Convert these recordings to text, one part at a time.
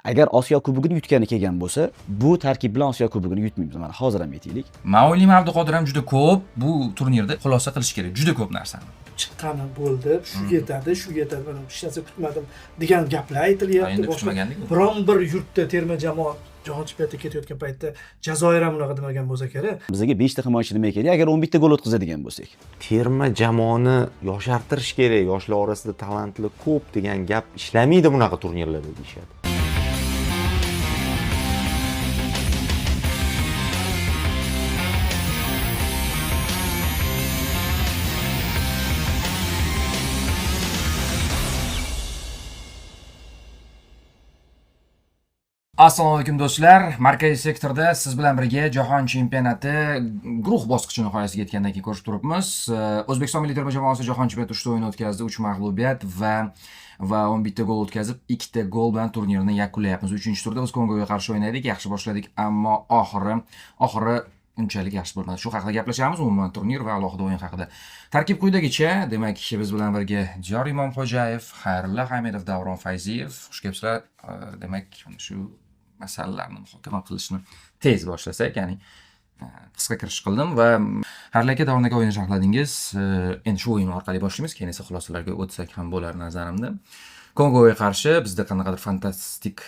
Agar Osiyo Kubogini yutgani kelgan bo'lsa, bu tarkib bilan Osiyo Kubogini yutmaymiz. Mana hozir ham aytaylik. Men o'ylayman Abduqodir ham juda ko'p bu turnirda xulosa qilish kerak, juda ko'p narsani. Chiqqani bo'ldi, shu yetadi, mana hech narsa kutmadim degan gaplar aytilyapti. Biron bir yurtda terma jamoa jahon chempionatiga ketayotgan paytda Jazoir ham unaqa demagan bo'lsa kerak. Bizga 5 ta himoyachi nima kerak? Agar 11 ta gol o'tkazadigan bo'lsak. Terma jamoani yoshartirish kerak, yoshlar orasida talantli ko'p degan gap ishlamaydi bunaqa turnirlarda deyishadi. Assalomu alaykum do'stlar. Markaziy sektorda siz bilan birga Jahon chempionati guruh bosqichi nihoyasiga yetgandan keyin ko'rishib turibmiz. O'zbekiston milliy terma jamoasi Jahon chempionati 3 ta o'yin o'tkazdi, 3 mag'lubiyat va 11 ta gol o'tkazib, 2 ta gol bilan turnirni yakunlayapmiz. 3-turda biz Kongoga qarshi o'ynadik, yaxshi boshladik, ammo oxiri unchalik yaxshi bo'lmadi. Shu haqida gaplashamiz, umuman turnir va alohida o'yin haqida. Tarkib quyidagicha, demak, biz bilan birga Diyor Imomxo'jayev, Xayrulla Hamidov, Davron Fayziyev. Xush kelibsizlar. Demak, shu masalalarni muhokama qilishni tez boshlasak, ya'ni qisqa kirish qildim va Xayrulla aka Davron aka o'yinni sharhladingiz. Endi shu o'yin orqali boshlaymiz, keyin esa xulosalarga o'tsak ham bo'lar nazarimda. Kongoga qarshi bizda qanaqadir fantastik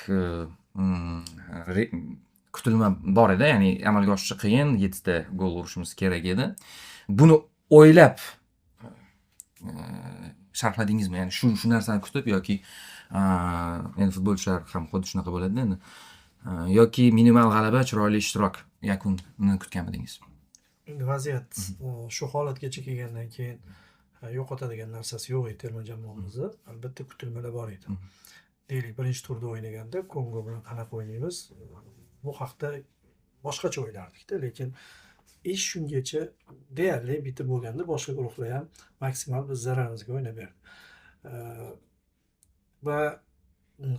kutilma bor edi, ya'ni amalga oshishi qiyin, 7 ta gol urishimiz kerak edi. Buni o'ylab sharhladingizmi? Ya'ni shu narsani kutib yoki endi futbolchilar ham xuddi shunaqa bo'ladi endi. Yoki minimal g'alaba, chiroyli ishtirok yakunini kutganmidingiz? Endi vaziyat shu holatgacha kelgandan keyin yo'qotadigan narsasi yo'q edi terma jamoamizda. Albatta kutilmalar bor edi. Deylik, birinchi turda o'ynaganda Kongo bilan qanaqa o'ynaymiz? Bu haqda boshqacha o'ylardik-da, lekin ish shungacha deyarli bitib bo'lganda boshqa guruhlar ham maksimal biz zararimizga o'ynab berdi. Va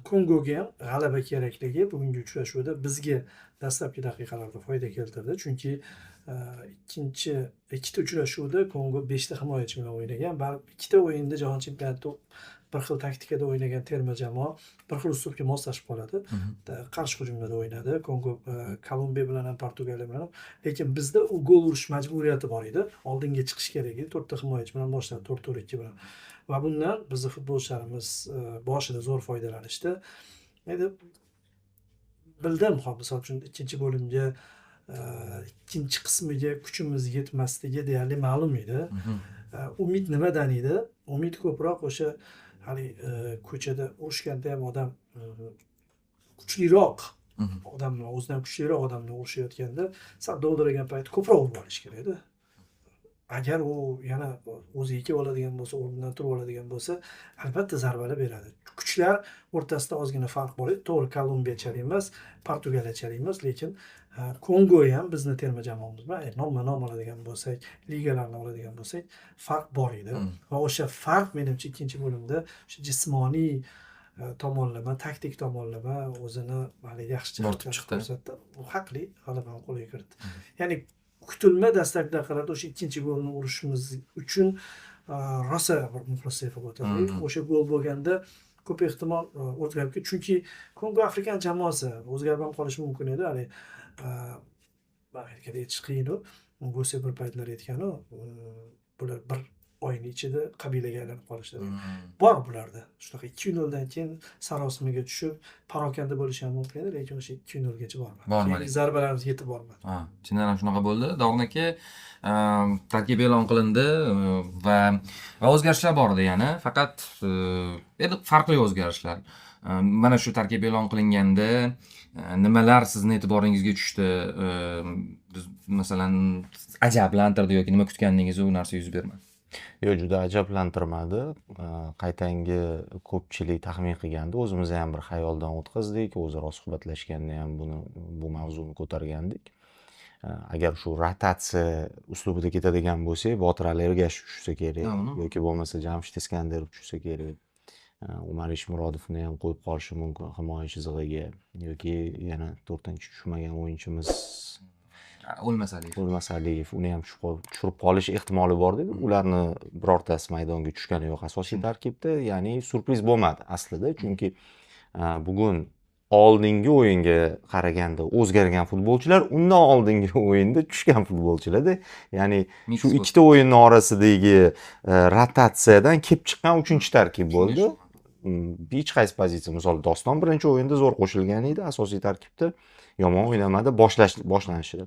Kongoga ham g'alaba kerakligi bugungi uchrashuvda bizga dastlabki daqiqalarda foyda keltirdi. Chunki ikkita uchrashuvda Kongo 5 ta himoyachi bilan o'ynagan. Ikkita o'yinda Jahon chempionatida bir xil taktikada o'ynagan terma jamoa bir xil uslubga moslashib qoladi. Qarshi hujumda o'ynadi. Kongo Kolumbiya bilan ham, Portugaliya bilan ham. Lekin bizda u gol urish majburiyati bor edi. Oldinga chiqish kerak edi. 4 ta himoyachi bilan boshladi, 4-4-2 bilan. Va bundan bizning futbolchilarimiz boshida zo'r foydalanishdi. Endi bildim, misol uchun ikkinchi bo'limga ikkinchi qismiga kuchimiz yetmasligi deyarli ma'lum edi. Umid nimadan edi? Umid ko'proq o'sha hali ko'chada urushganda ham odam kuchliroq odamlar, o'zidan kuchliroq odamlar urushayotganda sal dovdiragan payt ko'proq urib olish kerak edi. Agar u yana o'ziga kelib oladigan bo'lsa, o'rnidan turib oladigan bo'lsa, albatta zarbalar beradi. Kuchlar o'rtasida ozgina farq bor edi. To'g'ri, Kolumbiyachalik emas, Portugaliyachalik emas, lekin Kongo ham bizni terma jamoamiz bilan nomma-nom oladigan bo'lsak, ligalarni oladigan bo'lsak, farq bor edi. Va o'sha farq menimcha ikkinchi bo'limda o'sha jismoniy tomonlama, taktik tomonlama o'zini yaxshi ko'rsatdi. Bu haqli g'alabani qo'lga kiritdi. Ya'ni kutilma dastlabki daqiqalarda o'sha ikkinchi golni urishimiz uchun rosa bir muxlislar bo'ldi. O'sha gol bo'lganda ko'p ehtimol o'zgarib ketdi. Chunki Kongo Afrikan jamoasi o'zgarib ham qolishi mumkin edi. Hali Amerikada yetish qiyin. Bo'lsa bir paytlar aytgan-u, bular bir oyning ichida qabilaga aylanib qolishadi. Bor bularda. Shunaqa 2-0dan keyin sarosimaga tushib, parokanda bo'lishi ham mumkin edi, lekin o'sha 2-0 gacha bormadi. Zarbalarimiz yetib bormadi. Chindan ham shunaqa bo'ldi. Davron aka, tarkib e'lon qilindi va o'zgarishlar bor edi yana. Faqat endi farqli o'zgarishlar. Mana shu tarkib e'lon qilinganda nimalar sizni e'tiboringizga tushdi? Biz masalan ajablantirdi yoki nima kutgandingiz u narsa yuz bermadi? Yo'q, juda ajablantirmadi. Qaytangi ko'pchilik taxmin qilganda, o'zimiz ham bir xayoldan o'tkazdik, o'zaro suhbatlashganda ham bu mavzuni ko'targandik. Agar shu rotatsiya uslubida ketadigan bo'lsak, Botir Ergash tushsa kerak yoki bo'lmasa Jamshid Iskandarov tushsa kerak. Umar Ishmurodovni ham qo'yib qolishi mumkin himoya chizig'iga yoki yana 4-tushmagan o'yinchimiz O'lmasaliyev uni ham tushirib qolish ehtimoli bor edi. Ularni birortasi maydonga tushgani yo'q asosiy tarkibda, ya'ni surpriz bo'lmadi aslida, chunki bugun oldingi o'yinga qaraganda o'zgargan futbolchilar, undan oldingi o'yinda tushgan futbolchilarda. Ya'ni Mix shu bo'lib ikkita o'yinning orasidagi rotatsiyadan kelib chiqqan 3-tarkib bo'ldi. Hech qaysi pozitsiya, misol Doston birinchi o'yinda zo'r qo'shilgan edi, asosiy tarkibda yomon o'ynamadi boshlanishida.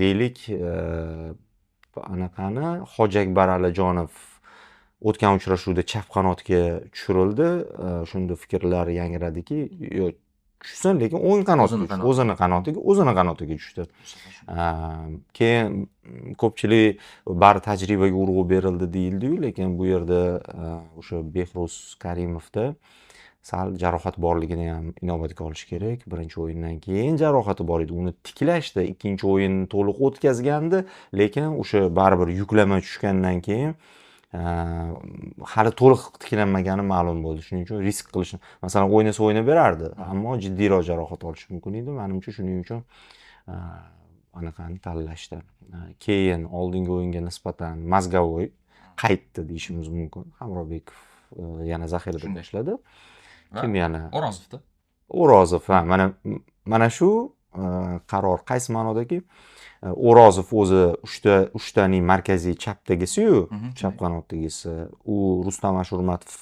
Deylik, anaqani Hojiakbar Alijonov o'tgan uchrashuvda chap qanotga tushirildi. Shunda fikrlar yangradiki, yo tushsin, lekin o'ng qanotga, o'zini qanotiga tushdi. Keyin ko'pchilik bari tajribaga urg'u berildi deyildi-yu, lekin bu yerda o'sha Behruz Karimovda sal jarohat borligini ham inobatga olish kerak. Birinchi o'yindan keyin jarohati bor edi. Uni tiklashdi. Ikkinchi o'yinni to'liq o'tkazgandi, lekin o'sha baribir yuklama tushgandan keyin hali to'liq tiklanmagani ma'lum bo'ldi. Shuning uchun risk qilishni, masalan, o'ynasa o'ynab berardi, ammo jiddiyroq jarohat olishi mumkin edi. Menimcha shuning uchun anaqani tanlashdi. Keyin oldingi o'yinga nisbatan Mazgavoy qaytdi deyishimiz mumkin. Hamrobekov yana zaxirada boshladi. Kim yana? O'rozovda. O'rozov, ha, mana shu qaror qaysi ma'nodaki, O'rozov o'zi uchtaning markaziy chapdagisi-yu, chap qanotdagisi. U Rustam Ashurmatov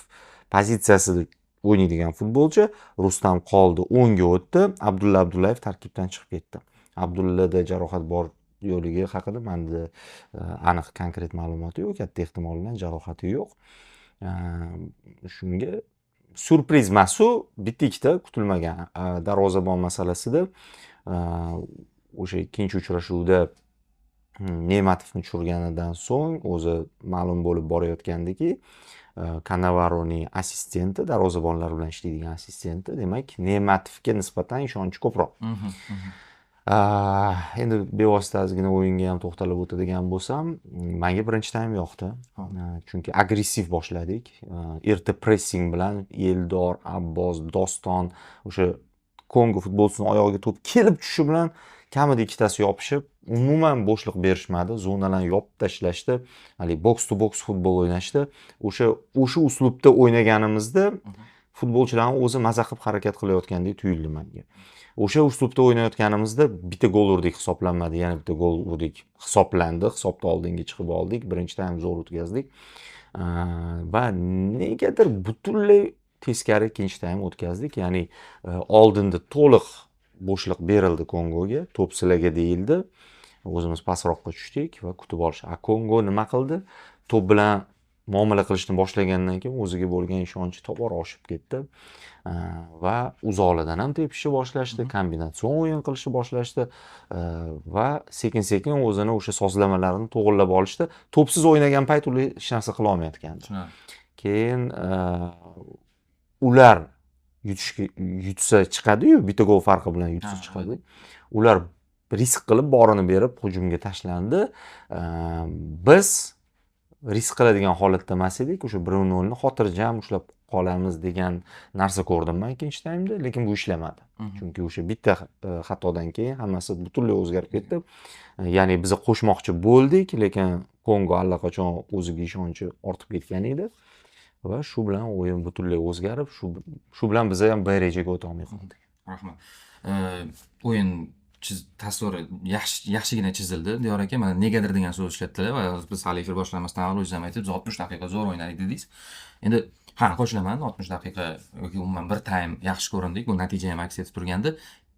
pozitsiyasida o'ynaydigan futbolchi. Rustam qoldi, o'ngga o'tdi. Abdulla Abdullayev tarkibdan chiqib ketdi. Abdullada jarohat bor yo'ligi haqida menda aniq konkret ma'lumot yo'q, katta ehtimol bilan jarohati yo'q. Shunga surpriz emas-u, bitta-ikkita kutilmagan darvozabon masalasida o'sha ikkinchi uchrashuvda Ne'matovni tushirganidan so'ng o'zi ma'lum bo'lib borayotgandiki, Kannavaroning assistenti, darvozabonlar bilan ishlaydigan assistenti, demak, Ne'matovga nisbatan ishonchi ko'proq. Endi bevosita ozgina o'yinga ham to'xtalib o'tadigan bo'lsam, menga birinchi taym yoqdi. Chunki agressiv boshladik. Erta pressing bilan Eldor, Abbos, Doston, o'sha Kongo futbolchisining oyog'iga to'p kelib tushishi bilan kamida ikkitasi yopishib, umuman bo'shliq berishmadi, zonalarni yopib tashlashdi. Hali box to box futbol o'ynashdi. O'sha uslubda o'ynaganimizda futbolchilarning o'zi maza qilib harakat qilayotgandek tuyuldi menga. O'sha uslubda o'ynayotganimizda bitta gol urdik hisoblanmadi, yana bitta gol urdik hisoblandi, hisobda oldinga chiqib oldik, birinchi taym zo'r o'tkazdik. Va negadir butunlay teskari ikkinchi taym o'tkazdik. Ya'ni oldinda to'liq bo'shliq berildi Kongoga, to'p sizlarga deyildi. O'zimiz pastroqqa tushdik va kutib olish. Kongo nima qildi? To'p bilan muomala qilishni boshlagandan keyin o'ziga bo'lgan ishonchi tobora oshib ketdi. Va uzoqlardan ham tepishni boshlashdi, kombinatsion o'yin qilishni boshlashdi va sekin-sekin o'zini o'sha sozlamalarini to'g'irlab olishdi. To'psiz o'ynagan payt ular hech narsa qila olmayotgandi. Keyin ular yutsa chiqadi-yu, bitta gol farqi bilan yutsa chiqadi. Ular risk qilib borini berib hujumga tashlandi. Biz risk qiladigan holatda emas edik. O'sha 1-0 ni xotirjam ushlab qolamiz degan narsa ko'rdim men ikkinchi taymda, lekin bu ishlamadi. Chunki o'sha bitta xatodan keyin hammasi butunlay o'zgarib ketdi. Ya'ni biz qo'shmoqchi bo'ldik, lekin Kongo allaqachon o'ziga ishonchi ortib ketgan edi. Va shu bilan o'yin butunlay o'zgarib, shu bilan biz ham B rejaga o'ta olmay qoldik. Rahmat. O'yin tasviri yaxshigina chizildi. Diyor aka, mana negadir degan so'z ishlatdilar va biz hali efir boshlamasdan avval o'zingiz ham aytib, biz 60 daqiqa zo'r o'ynadik dedingiz. Endi qo'shilaman, 60 daqiqa yoki umuman bir taym yaxshi ko'rindik. Bu natija ham aks etib turgandi.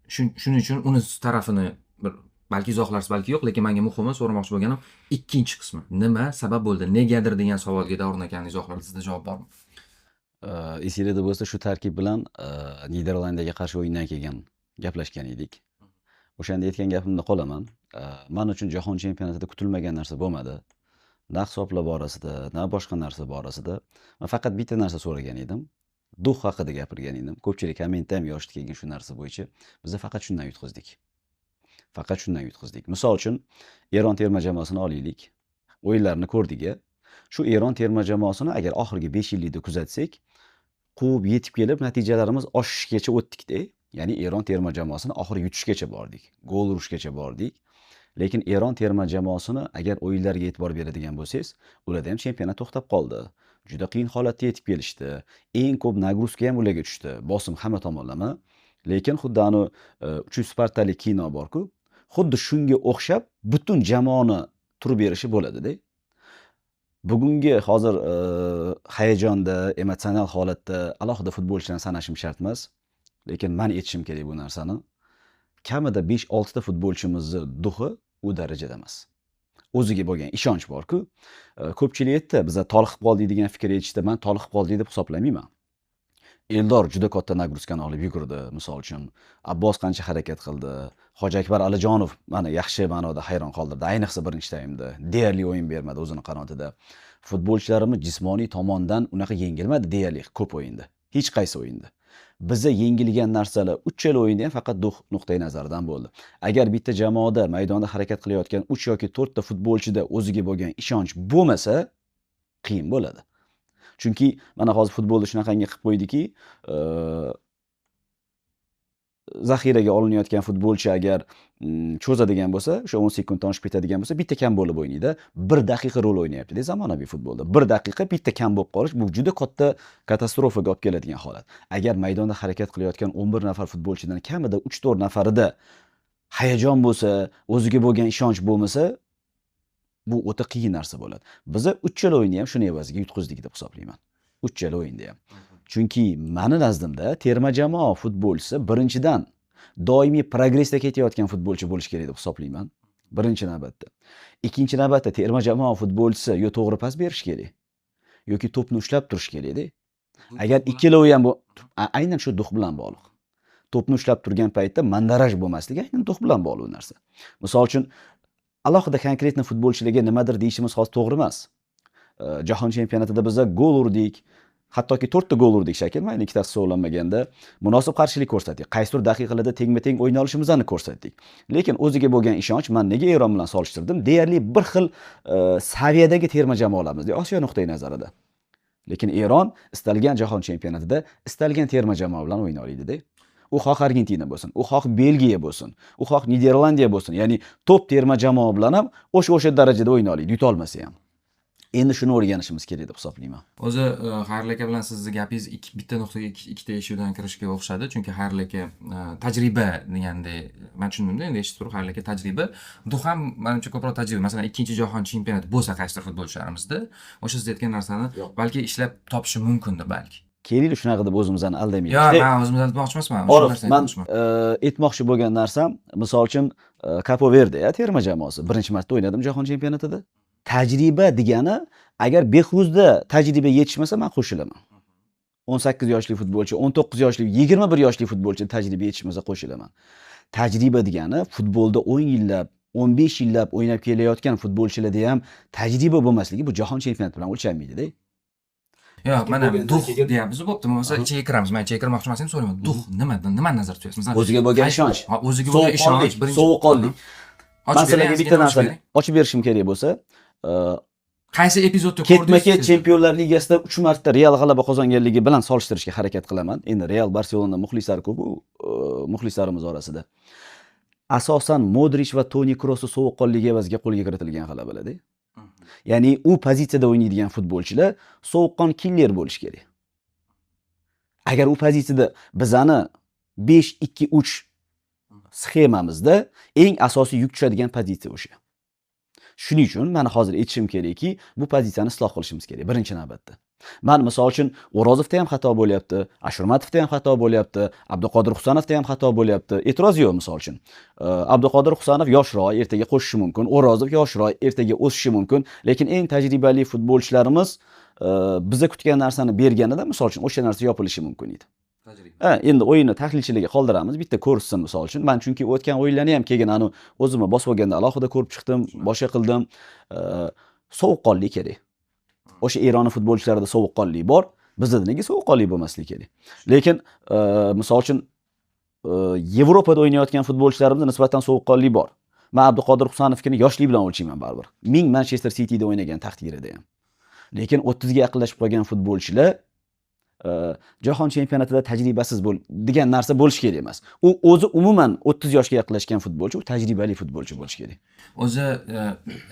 Shuning uchun uni tarafini bir balki izohlarsiz, balki yo'q, lekin menga muhimi so'ramoqchi bo'lganim ikkinchi qismi. Nima sabab bo'ldi? Negadir degan savolga Davron akaning izohlari sizda javob bormi? Esingizda bo'lsa, shu tarkib bilan Niderlandiyaga qarshi o'yindan keyin gaplashgan edik. O'shanda aytgan gapimda qolaman. Men uchun jahon chempionatida kutilmagan narsa bo'lmadi. Na hisoblar borasida, na boshqa narsa borasida. Men faqat bitta narsa so'ragan edim. Duh haqida gapirgan edim. Ko'pchilik kommentda ham yozib kelgan shu narsa bo'yicha. Biz faqat shundan yutqizdik. Faqat shundan yutqizdik. Misol uchun Eron terma jamoasini olaylik. O'yinlarni ko'rdik-a. Shu Eron terma jamoasini agar oxirgi 5 yillikda kuzatsak, quvib yetib kelib natijalarimiz oshishgacha o'tdik-da. Ya'ni Eron terma jamoasini oxiri yutishgacha bordik. Gol urishgacha bordik. Lekin Eron terma jamoasini agar o'yinlarga e'tibor beradigan bo'lsangiz, ularda ham chempionat to'xtab qoldi. Juda qiyin holatga yetib kelishdi. Eng ko'p nagruzka ham ularga tushdi. Bosim hamma tomonlama. Lekin xuddi ani 300 spartalik kino bor-ku, xuddi shunga o'xshab butun jamoani turib berishi bo'ladi-da. Bugungi hozir hayajonda, emotsional holatda alohida futbolchilarni sanashim shart emas. Lekin man aytishim kerak bu narsani. Kamida 5-6 ta futbolchimizni duhi u darajada emas. O'ziga bo'lgan ishonch bor-ku, ko'pchilik aytdi, biza toliqib qoldik degan fikr aytishdi. Men toliqib qoldik deb hisoblamayman. Eldor juda katta nagruzkani olib yugurdi, misol uchun. Abbos qancha harakat qildi. Hojiakbar Alijonov meni yaxshi ma'noda hayron qoldirdi. Ayniqsa birinchi taymda deyarli o'yin bermadi o'zini qanotida. Futbolchilarimiz jismoniy tomondan unaqa yengilmadi deyarli ko'p o'yinda. Hech qaysi o'yinda. Biza yengilgan narsalar uchala o'yinda ham faqat nuqtai nazardan bo'ldi. Agar bitta jamoada maydonda harakat qilayotgan 3 yoki 4 ta futbolchida o'ziga bo'lgan ishonch bo'lmasa, qiyin bo'ladi. Chunki mana hozir futbolda shunaqangi qilib qo'ydiki, zaxiraga olinayotgan futbolchi agar cho'zadigan bo'lsa, o'sha 10 sekunddan oshib ketadigan bo'lsa, bitta kam bo'lib o'ynaydi. 1 daqiqa rol o'ynayapti-da zamonaviy futbolda. 1 daqiqa bitta kam bo'lib qolish bu juda katta katastrofaga olib keladigan holat. Agar maydonda harakat qilayotgan 11 nafar futbolchidan kamida 3-4 nafarida hayajon bo'lsa, o'ziga bo'lgan ishonch bo'lmasa, bu o'ta qiyin narsa bo'ladi. Biza 3 chala o'yinni ham shuni evaziga yutqizdik deb hisoblayman. 3 chala o'yinda ham. Chunki meni nazdimda terma jamoa futbolchisi birinchidan doimiy progressda ketayotgan futbolchi bo'lish kerak deb hisoblayman. Birinchi navbatda. Ikkinchi navbatda terma jamoa futbolchisi yo to'g'ri pas berish kerak, yoki to'pni ushlab turish kerak-da. Agar ikkalovi ham aynan shu duh bilan bog'liq. To'pni ushlab turgan paytda mandaraj bo'lmasligi aynan duh bilan bog'liq narsa. Misol uchun alohida konkretni futbolchilarga nimadir deyishimiz hozir to'g'ri emas. Jahon chempionatida biz gol urdik, hattoki 4 ta gol urdik shakil, mayli ikkitasi hisoblanmaganda munosib qarshilik ko'rsatdik. Qaysidir daqiqalarda tengma-teng o'yna olishimizni ko'rsatdik. Lekin o'ziga bo'lgan ishonch men nega Eron bilan solishtirdim? Deyarli bir xil saviyadagi terma jamoalarimiz, Osiyo nuqtai nazarida. Lekin Eron istalgan jahon chempionatida istalgan terma jamoa bilan o'yna oladi-da. U xoh Argentina bo'lsin, u xoh Belgiya bo'lsin, u xoh Niderlandiya bo'lsin, ya'ni top terma jamoa bilan ham o'sha darajada o'yna oladi, yuta olmasa ham. Endi shuni o'rganishimiz kerak deb hisoblayman. O'zi Xayrli aka bilan sizni gapingiz bitta nuqtaga ikkita eshikdan kirishga o'xshadi. Chunki Xayrli aka tajriba deganda men tushundimda, endi eshitib turib Xayrli aka tajriba. Bu ham menimcha ko'proq tajriba. Masalan, ikkinchi jahon chempionati bo'lsa qaysidir futbolchilarimizda, o'sha siz aytgan narsani balki ishlab topishi mumkindir balki. Keling shunaqa deb o'zimizni aldamaylik. Yo'q, men o'zimdan aytmoqchi emasman. Men aytmoqchi bo'lgan narsam, misol uchun Capo Verde terma jamoasi birinchi marta o'ynadim jahon chempionatida. Tajriba degani, agar behuzda tajriba yetishmasa men qo'shilaman. 18 yoshli futbolchi, 19 yoshli, 21 yoshli futbolchi tajriba yetishmasa qo'shilaman. Tajriba degani futbolda 10 yillab, 15 yillab o'ynab kelayotgan futbolchilarda ham tajriba bo'lmasligi bu jahon chempionati bilan o'lchanmaydi-da. Yo'q, mana duh deyapmiz, bo'ptimi? Masalan, ichiga kiramiz. Men ichiga kirmoqchi emas, so'rayman. Duh nimani nazarda tutasiz? Masalan, o'ziga bo'lgan ishonch. O'ziga bo'lgan ishonch, birinchi sovuqqonlik. Masalan, bitta narsani ochib berishim kerak bo'lsa, qaysi epizodda ko'rdingiz? Ketma-ket Chempionlar Ligasida 3 marta Real g'alaba qozonganligi bilan solishtirishga harakat qilaman. Endi Real Barselona muxlislari ko'p, muxlislarimiz orasida. Asosan Modric va Toni Kroosning sovuqqonligi evaziga qo'lga kiritilgan g'alabalar-da. Ya'ni u pozitsiyada o'ynaydigan futbolchilar sovuqqon killer bo'lish kerak. Agar u pozitsiyada bizani 5-2-3 sxemamizda eng asosiy yuk tushadigan pozitsiya o'sha. Shuning uchun men hozir aytishim kerakki, bu pozitsiyani isloh qilishimiz kerak birinchi navbatda. Men misol uchun O'rozovda ham xato bo'lyapti, Ashurmatovda ham xato bo'lyapti, Abduqodir Husanovda ham xato bo'lyapti. E'tiroz yo'q misol uchun. Abduqodir Husanov yoshroq, ertaga qo'shishi mumkin. O'rozov yoshroq, ertaga o'sishi mumkin. Lekin eng tajribali futbolchilarimiz biza kutgan narsani berganida misol uchun o'sha narsa yopilishi mumkin edi. Endi o'yinni tahlilchilarga qoldiramiz, bitta ko'rsin misol uchun. Men chunki o'tgan o'yinlarni ham keyin o'zimni bosib olganda alohida ko'rib chiqdim, boshqa qildim. Sovuqqonlik kerak. O'sha Eronning futbolchilarida sovuqqonlik bor, bizda nega sovuqqonlik bo'lmasligi kerak? Lekin misol uchun Yevropada o'ynayotgan futbolchilarimizda nisbatan sovuqqonlik bor. Men Abduqodir Husanovni yoshlik bilan o'lchayman baribir. Ming Manchester Cityda o'ynagan taqdirida ham. Lekin 30 ga yaqinlashib qolgan futbolchilar jahon chempionatida tajribasiz degan narsa bo'lish kerak emas. U o'zi umuman 30 yoshga yaqinlashgan futbolchi, u tajribali futbolchi bo'lish kerak. O'zi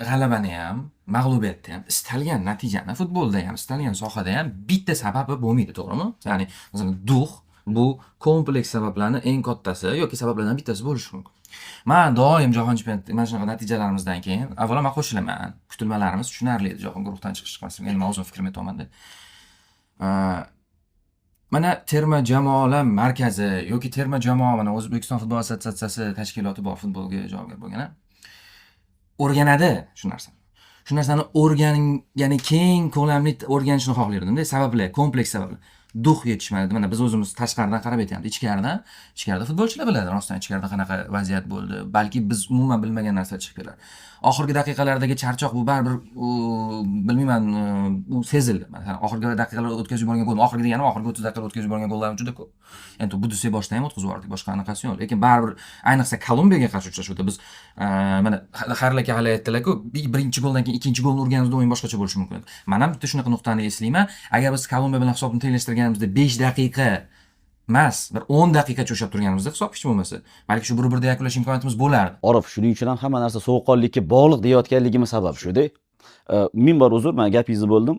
g'alabani ham, mag'lubiyatni ham, istalgan natijani futbolda ham, istalgan sohada ham bitta sababi bo'lmaydi, to'g'rimi? Ya'ni masalan duh Bu kompleks sabablarni eng kattasi yoki sabablardan bittasi bo'lishi mumkin. Men doim jahon chempionati mana shunaqa natijalarimizdan keyin avvalo men qo'shilaman. Kutilmalarimiz tushunarli edi jahon guruhdan chiqish qilmaslik. Endi men o'zim fikrimni aytaman-da. Mana terma jamoalar markazi yoki terma jamoa mana O'zbekiston futbol assotsiatsiyasi tashkiloti bor, futbolga javobgar bo'lgan. O'rganadi shu narsani. Shu narsani ya'ni keng ko'lamli o'rganishni xohlardim-da, sabablar, kompleks sabablar. Duh yetishmadi. Mana biz o'zimiz tashqaridan qarab aytyapmiz. Ichkarida futbolchilar biladi, rostdan ichkarida qanaqa vaziyat bo'ldi. Balki biz umuman bilmagan narsa chiqib keladi. Oxirgi daqiqalardagi charchoq bu baribir bilmayman, u sezildi. Masalan, oxirgi daqiqalarda o'tkazib yuborgan gol, oxirgi degani oxirgi 30 daqiqada o'tkazib yuborgan gollar juda ko'p. Endi bu dusay boshda ham o'tkazib yubordik, boshqa anaqasi yo'q. Lekin baribir ayniqsa Kolumbiyaga qarshi uchrashuvda biz mana Xayrli aka hali aytdilar-ku, birinchi goldan keyin ikkinchi golni urganimizda o'yin boshqacha bo'lishi mumkin. Men ham bitta shunaqa nuqtani eslayman. Agar biz Kolumbiya bilan hisobni tenglashtirganimizda 5 daqiqa emas, bir 10 daqiqacha o'shab turganimizda hisob hech bo'lmasa, balki shu 1-1 yakunlash imkoniyatimiz bo'lardi. Orif, shuning uchun ham hamma narsa sovuqqonlikka bog'liq deyotganligimiz sabab shu-da. Ming bor uzr, men gapingizni bo'ldim.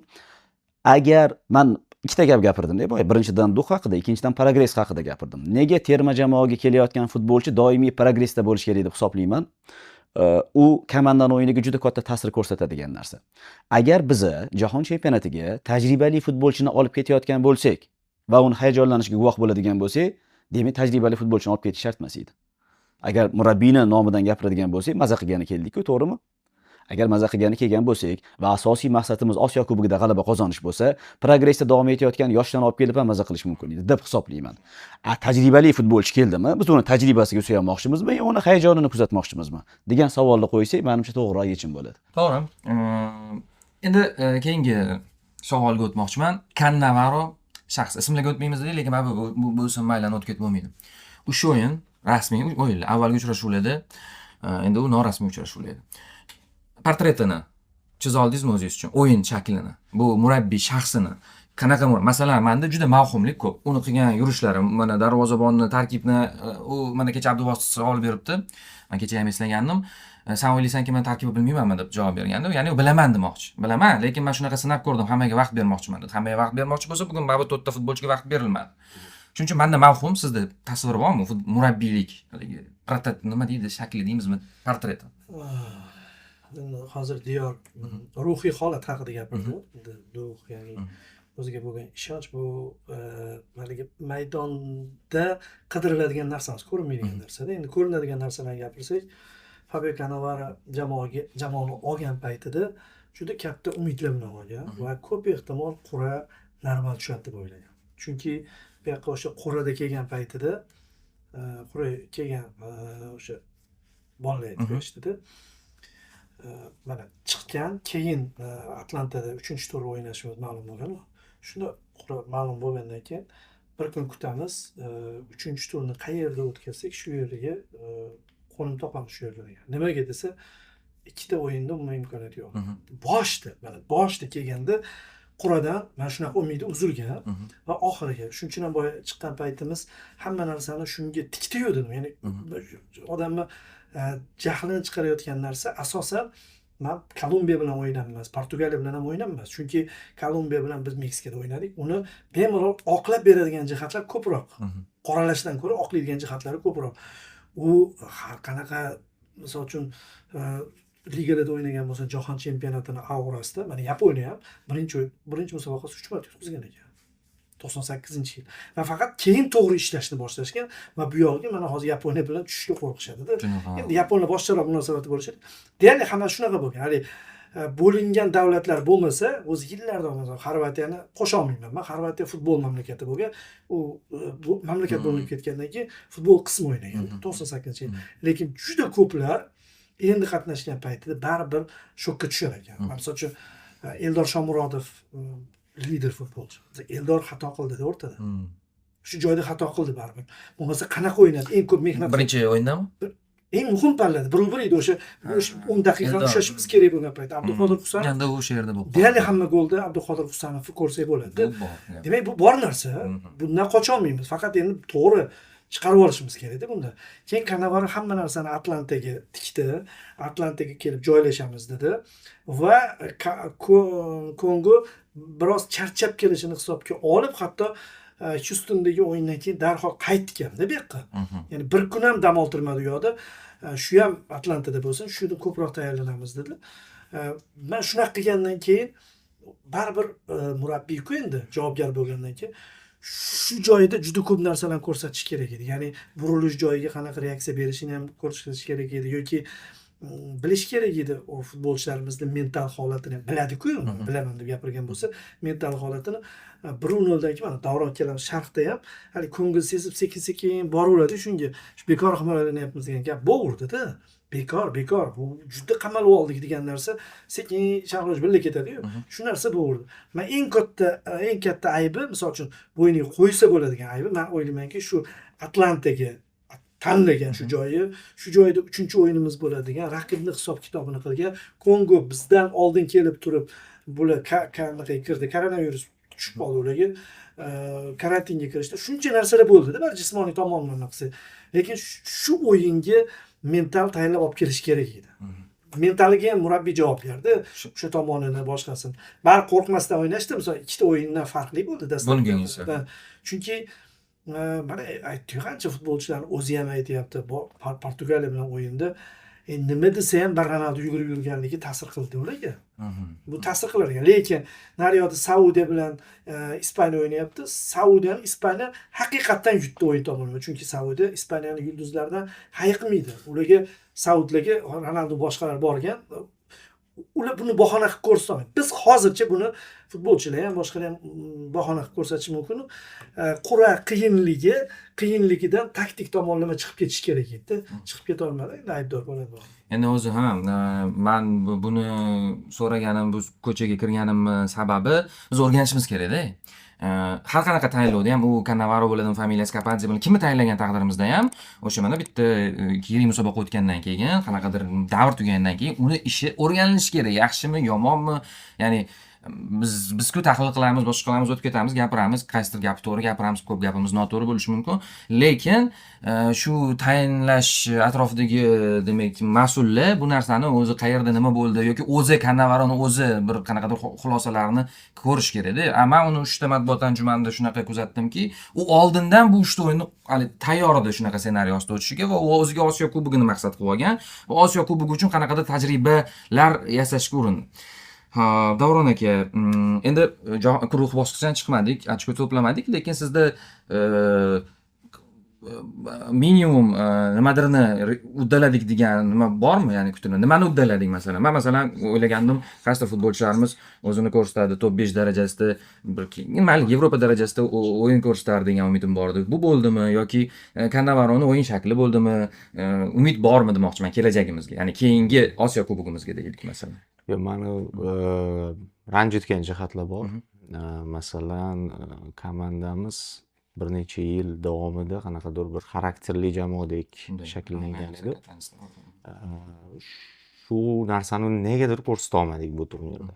Agar men ikkita gap gapirdim-da, boy. Birinchidan duh haqida, ikkinchidan progress haqida gapirdim. Nega terma jamoaga kelayotgan futbolchi doimiy progressda bo'lishi kerak deb hisoblayman? U komandaning o'yiniga juda katta ta'sir ko'rsatadigan narsa. Agar biz jahon chempionatiga tajribali futbolchini olib ketayotgan bo'lsak va uni hayajonlanishiga guvoh bo'ladigan bo'lsak, demak tajribali futbolchini olib ketish shart emas edi. Agar murabbiyni nomidan gapiradigan bo'lsak, maza qilgani keldik-ku, to'g'rimi? Agar maza qilgani kelgan bo'lsak va asosiy maqsadimiz Osiyo Kubogida g'alaba qozonish bo'lsa, progressda davom etayotgan yoshlarni olib kelib ham maza qilish mumkin edi deb hisoblayman. Tajribali futbolchi keldimi? Biz uni tajribasiga suyanmoqchimizmi yo uni hayajonini kuzatmoqchimizmi degan savolni qo'ysak, menimcha to'g'riroq yechim bo'ladi. To'g'ri. Endi keyingi savolga o'tmoqchiman. Cannavaro shaxs ismlarga o'tmaymiz dedi, lekin bu ism maylan o'tib ketib bo'lmaydi. Shu o'yin rasmiy o'yinlar, avvalgi uchrashuvlarda, endi u norasmiy uchrashuvlar edi. Portretini chiza oldingizmi o'zingiz uchun? O'yin shaklini, bu murabbiy shaxsini qanaqa masalan, menda juda mavhumlik ko'p. Uni qilgan yurishlari, mana darvozabonni, tarkibni u mana kecha Abduvosit savol beribdi. Men kecha ham eslagandim. Sen o'ylaysanki men tarkibni bilmaymanmi deb javob bergandim. Ya'ni bilaman demoqchi. Bilaman, lekin men shunaqa sinab ko'rdim, hammaga vaqt bermoqchiman dedi. Hammaga vaqt bermoqchi bo'lsa, bugun baribir 4 ta futbolchiga vaqt berilmadi. Shuning uchun menda mavhum, sizda tasvir bormi? Murabbiylik, haligi prototip nima deydi, shakli deymizmi, portreti. Hozir Diyor ruhiy holat haqida gapirdi. Ruh, ya'ni o'ziga bo'lgan ishonch, bu haligi maydonda qidiriladigan narsamiz, ko'rinmaydigan narsada. Endi ko'rinadigan narsalarni gapirsak, Fabio Cannavaro jamoani olgan paytida juda katta umidlar bilan olgan va ko'p ehtimol qur'a normal tushadi deb o'ylagan. Chunki bu yoqqa o'sha qur'ada kelgan paytida o'sha bolalar aytib berishdida. Mana chiqqan, keyin Atlantada 3-tur o'ynashimiz ma'lum bo'lgan. Shunda ma'lum bo'lgandan keyin bir kun kutamiz, 3-turni qayerda o'tkazsak shu yerga qo'nim topamiz shu yerda degan. Nimaga desa, ikkita o'yinda umuman imkoniyat yo'q. Boshda kelganda quradan mana shunaqa umidi uzilgan va oxiriga shuning uchun ham boya chiqqan paytimiz hamma narsani shunga tiktiyordim. Ya'ni odamni jahlini chiqarayotgan narsa asosan men Kolumbiya bilan o'ynayapmiz, Portugaliya bilan ham o'ynayapmiz. Chunki Kolumbiya bilan biz Meksikada o'ynadik. Uni bemalol oqlab beradigan jihatlar ko'proq. Qoralashdan ko'ra oqlaydigan jihatlari ko'proq. U har qanaqa, misol uchun ligada o'ynagan bo'lsa, jahon chempionatini aurasida, mana Yaponiya ham birinchi musobaqasi 3 marta o'tkazgan ekan. 98-yil. Va faqat keyin to'g'ri ishlashni boshlashgan va bu yo'lga mana hozir Yaponiya bilan tushishga qo'rqishadi-da. Endi Yaponiya boshqaroq munosabatda bo'lishadi. Deyarli hamma shunaqa bo'lgan. Hali bo'lingan davlatlar bo'lmasa, o'zi yillar davomida Xorvatiyani qo'sha olmayman. Men Xorvatiya futbol mamlakati bo'lgan, bu mamlakat bo'linib ketgandan keyin futbol qismi o'ynagan 98-yil. Lekin juda ko'plar endi qatnashgan paytida baribir shokka tushar ekan. Masalan uchun Eldor Shomurodov lider futbolchi. Eldor xato qildi o'rtada. Shu joyda xato qildi baribir. Bo'lmasa qanaqa o'ynadi? Eng ko'p mehnat. Birinchi o'yindami? Eng muhim pallada 1-1 edi o'sha 10 daqiqa ushlashimiz kerak bo'lgan paytda Abduqodir Husanov endi o'sha yerda bo'ldi. Deyarli hamma golda Abduqodir Husanovni ko'rsak bo'ladi. Demak, bu bor narsa. Bundan qocha olmaymiz. Faqat endi to'g'ri chiqarib olishimiz kerak-da bunda. Keyin Cannavaro hamma narsani Atlantaga tikdi. Atlantaga kelib joylashamiz dedi va Kongo biroz charchab kelishini hisobga olib, hatto Houstondagi o'yindan keyin darhol qaytdik hamda bu yoqqa. Ya'ni bir kun ham dam oltirmadi u yoqda. Shu ham Atlantada bo'lsin, shuni ko'proq tayyorlanamiz dedilar. Men shunaqa qilgandan keyin baribir murabbiy-ku endi javobgar bo'lgandan keyin shu joyda juda ko'p narsalarni ko'rsatish kerak edi. Ya'ni burilish joyiga qanaqa reaksiya berishini ham ko'rsatish kerak edi yoki bilish kerak edi o futbolchilarimizni mental holatini ham biladi-ku, bilaman deb gapirgan bo'lsa, mental holatini 1-0 dan keyin mana Davron kelamiz sharhda ham hali ko'ngil sezib sekin-sekin boraveradi shunga. Shu bekor himoyalanyapmiz degan gap bo'g'irdi-da. Bekor. Bu juda qamalib oldik degan narsa sekin sharhloj birga ketadi-yu. Shu narsa bo'g'irdi. Men eng katta aybi, misol uchun bo'yniga qo'ysa bo'ladigan aybi, men o'ylaymanki, shu Atlantaga tanlagan shu joyda 3-o'yinimiz bo'ladigan, raqibni hisob-kitobini qilgan, Kongo bizdan oldin kelib turib, bular qanaqa kirdi, koronavirus tushib qoldi ularga, karantinga kirishdi. Shuncha narsalar bo'ldi-da, bir jismoniy tomondan qilsa. Lekin shu o'yinga mental tayyorlab olib kelish kerak edi. Mentaliga ham murabbiy javob berdi. O'sha tomonini, boshqasini. Bari qo'rqmasdan o'ynashdi. Misol ikkita o'yindan farqli bo'ldi dastlab. Chunki mana aytdik qancha futbolchilarni o'zi ham aytyapti. Portugaliya bilan o'yinda nima desa ham Ronaldo yugurib yurganligi ta'sir qildi ularga. Bu ta'sir qilar ekan. Lekin naryoqda Saudiya bilan Ispaniya o'ynayapti. Saudiyani Ispaniya haqiqatan yutdi o'yin tomonini. Chunki Saudiya Ispaniyani yulduzlaridan hayiqmaydi. Ularga Saudlarga Ronaldo boshqalar borgan. Ular buni bahona qilib ko'rsatmaydi. Biz hozircha buni futbolchilar ham boshqalar ham bahona qilib ko'rsatishi mumkin. Qura qiyinligidan taktik tomonlama chiqib ketish kerak edi. Chiqib keta olmadi, endi aybdor bo'ladi. Endi o'zi ham men buni so'raganim, bu ko'chaga kirganimni sababi biz o'rganishimiz kerak-da. Har qanaqa tayinlovda ham u Cannavaro bo'ladimi, familiyasi Kapadze bo'ladimi, kimni tayinlagan taqdirimizda ham o'sha mana bitta yirik musobaqa o'tgandan keyin, qanaqadir davr tugagandan keyin uni ishi o'rganilishi kerak. Yaxshimi, yomonmi? Ya'ni biz-ku tahlil qilamiz, boshqa qilamiz, o'tib ketamiz, gapiramiz, qaysidir gapi to'g'ri gapiramiz, ko'p gapimiz noto'g'ri bo'lishi mumkin. Lekin shu tayinlash atrofidagi demak mas'ullar bu narsani o'zi qayerda nima bo'ldi yoki o'zi Cannavaroni o'zi bir qanaqadir xulosalarni ko'rish kerak-da. Men uni 3 ta matbuot anjumanida shunaqa kuzatdimki, u oldindan bu 3 ta o'yinni hali tayyor edi shunaqa ssenariy ostida o'tishiga va u o'ziga Osiyo Kubogini maqsad qilib olgan va Osiyo Kubogi uchun qanaqadir tajribalar yasashga urindi. Davron aka, endi guruh bosqichidan chiqmadik, ochko to'plamadik, lekin sizda minimum nimadirni uddaladik degan nima bormi? Ya'ni kutilma. Nimani uddaladik masalan? Men masalan o'ylagandim, qaysi futbolchilarimiz o'zini ko'rsatadi, top 5 darajasida, bir mayli Yevropa darajasida o'yin ko'rsatar degan umidim bor edi. Bu bo'ldimi yoki Cannavaroni o'yin shakli bo'ldimi? Umid bormi demoqchiman kelajagimizga, ya'ni keyingi Osiyo Kubogimizga deylik masalan. Mani ranjitgan jihatlar bor. Masalan, komandamiz bir necha yil davomida qanaqadir bir xarakterli jamoadek shakllangan edi. Shu narsani negadir ko'rsata olmadik bu turnirda.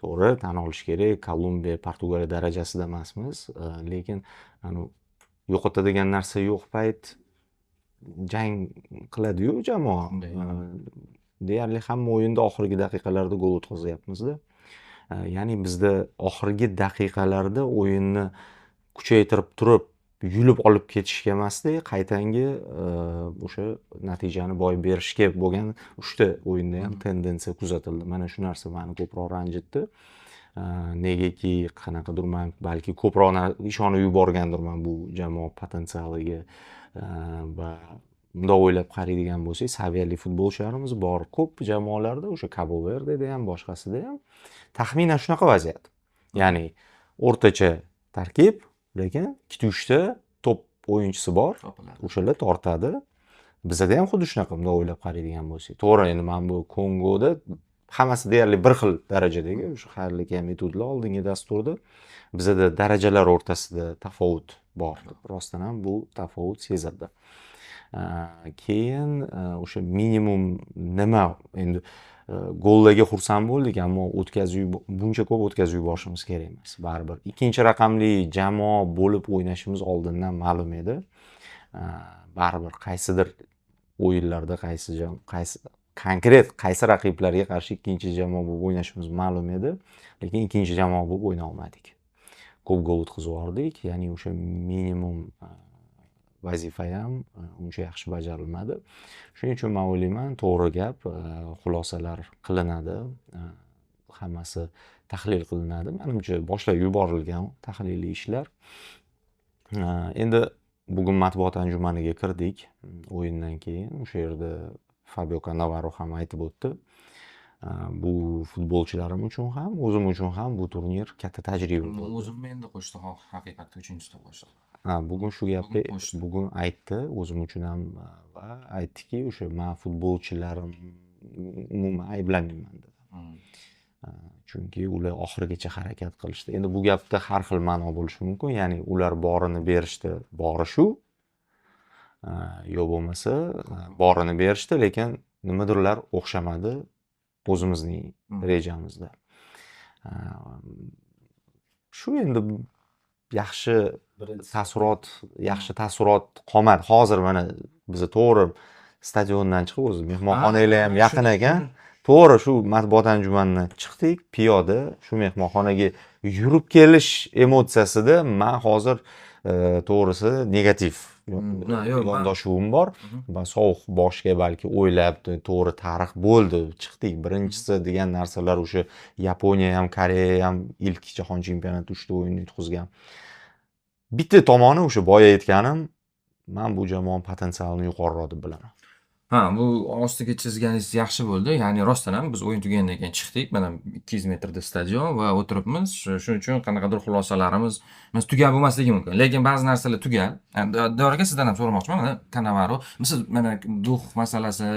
To'g'ri, tan olish kerak, Kolumbiya, Portugaliya darajasida emasmiz, lekin yo'qotadigan narsa yo'q payt jang qiladi-yu jamoa. Deyarli hamma o'yinda oxirgi daqiqalarda gol o'tkazyapmiz-da. Ya'ni bizda oxirgi daqiqalarda o'yinni kuchaytirib turib, yulib olib ketishga emasdi, qaytangi o'sha natijani boy berishga bo'lgan 3 ta o'yinda ham tendensiya kuzatildi. Mana shu narsa meni ko'proq ranjitdi. Negaki qanaqadir men balki ko'proq ishonib yuborgandirman bu jamoa potensialiga va bundoq o'ylab qaraydigan bo'lsak, saviyali futbolchilarimiz bor. Ko'p jamoalarda o'sha Cabo Verdeda ham, boshqasida ham taxminan shunaqa vaziyat. Ya'ni o'rtacha tarkib, lekin 2-3 ta top o'yinchisi bor. O'shalar tortadi. Bizda ham xuddi shunaqa bundoq o'ylab qaraydigan bo'lsak. To'g'ri, endi men bu Kongoda hammasi deyarli bir xil darajadagi o'sha xayrli metodlar oldingi dasturda bizda darajalar o'rtasida tafovut bor. Rostdan ham bu tafovut sezildi. Keyin o'sha minimum nima endi gollarga xursand bo'ldik, ammo buncha ko'p o'tkazib yuborishimiz kerak emas. Baribir ikkinchi raqamli jamoa bo'lib o'ynashimiz oldindan ma'lum edi. Baribir qaysidir o'yinlarda qaysi raqiblarga qarshi ikkinchi jamoa bo'lib o'ynashimiz ma'lum edi, lekin ikkinchi jamoa bo'lib o'yna olmadik. ko'p gol o'tkazib yubordik. Ya'ni o'sha minimum vazifa ham uncha yaxshi bajarilmadi. Shuning uchun men o'ylayman, to'g'ri gap, xulosalar qilinadi, hammasi tahlil qilinadi. Menimcha boshlab yuborilgan tahliliy ishlar. Endi bugun matbuot anjumaniga kirdik o'yindan keyin. O'sha yerda Fabio Cannavaro ham aytib o'tdi. Bu futbolchilarim uchun ham, o'zim uchun ham bu turnir katta tajriba bo'ldi. O'zimni endi qo'shdi, haqiqatda 3-da qo'shdi. Bugun shu gapni bugun aytdi, o'zim uchun ham va aytdiki, o'sha men futbolchilarim umuman ayblamayman dedi. Chunki ular oxirigacha harakat qilishdi. Endi bu gapda har xil ma'no bo'lishi mumkin. Ya'ni ular borini berishdi, bori shu. Yo bo'lmasa, borini berishdi, lekin nimadirlar o'xshamadi o'zimizning rejamizda. Shu endi yaxshi taassurot qolmadi. Hozir mana biz to'g'ri stadiondan chiqib o'zi mehmonxonalar ham yaqin ekan. To'g'ri shu matbuot anjumanidan chiqdik, piyoda shu mehmonxonaga yurib kelish emotsiyasida men hozir to'g'risi negativ yondashuvim bor va sovuq boshga balki o'ylab, to'g'ri tarix bo'ldi, chiqdik birinchisi degan narsalar o'sha Yaponiya ham, Koreya ham ilk jahon chempionati 3 ta o'yin yutqizgan. Bitta tomoni o'sha boya aytganim, men bu jamoa potensialini yuqoriroq deb bilaman. Bu ostiga chizganingiz yaxshi bo'ldi. Ya'ni rostdan ham biz o'yin tugagandan keyin chiqdik. Mana 200 metrda stadion va o'tiribmiz. Shuning uchun qanaqadir xulosalarimiz tugal bo'lmasligi mumkin. Lekin ba'zi narsalar tugal. Davor aka, sizdan ham so'ramoqchiman. Mana Cannavaro, siz mana duh masalasi,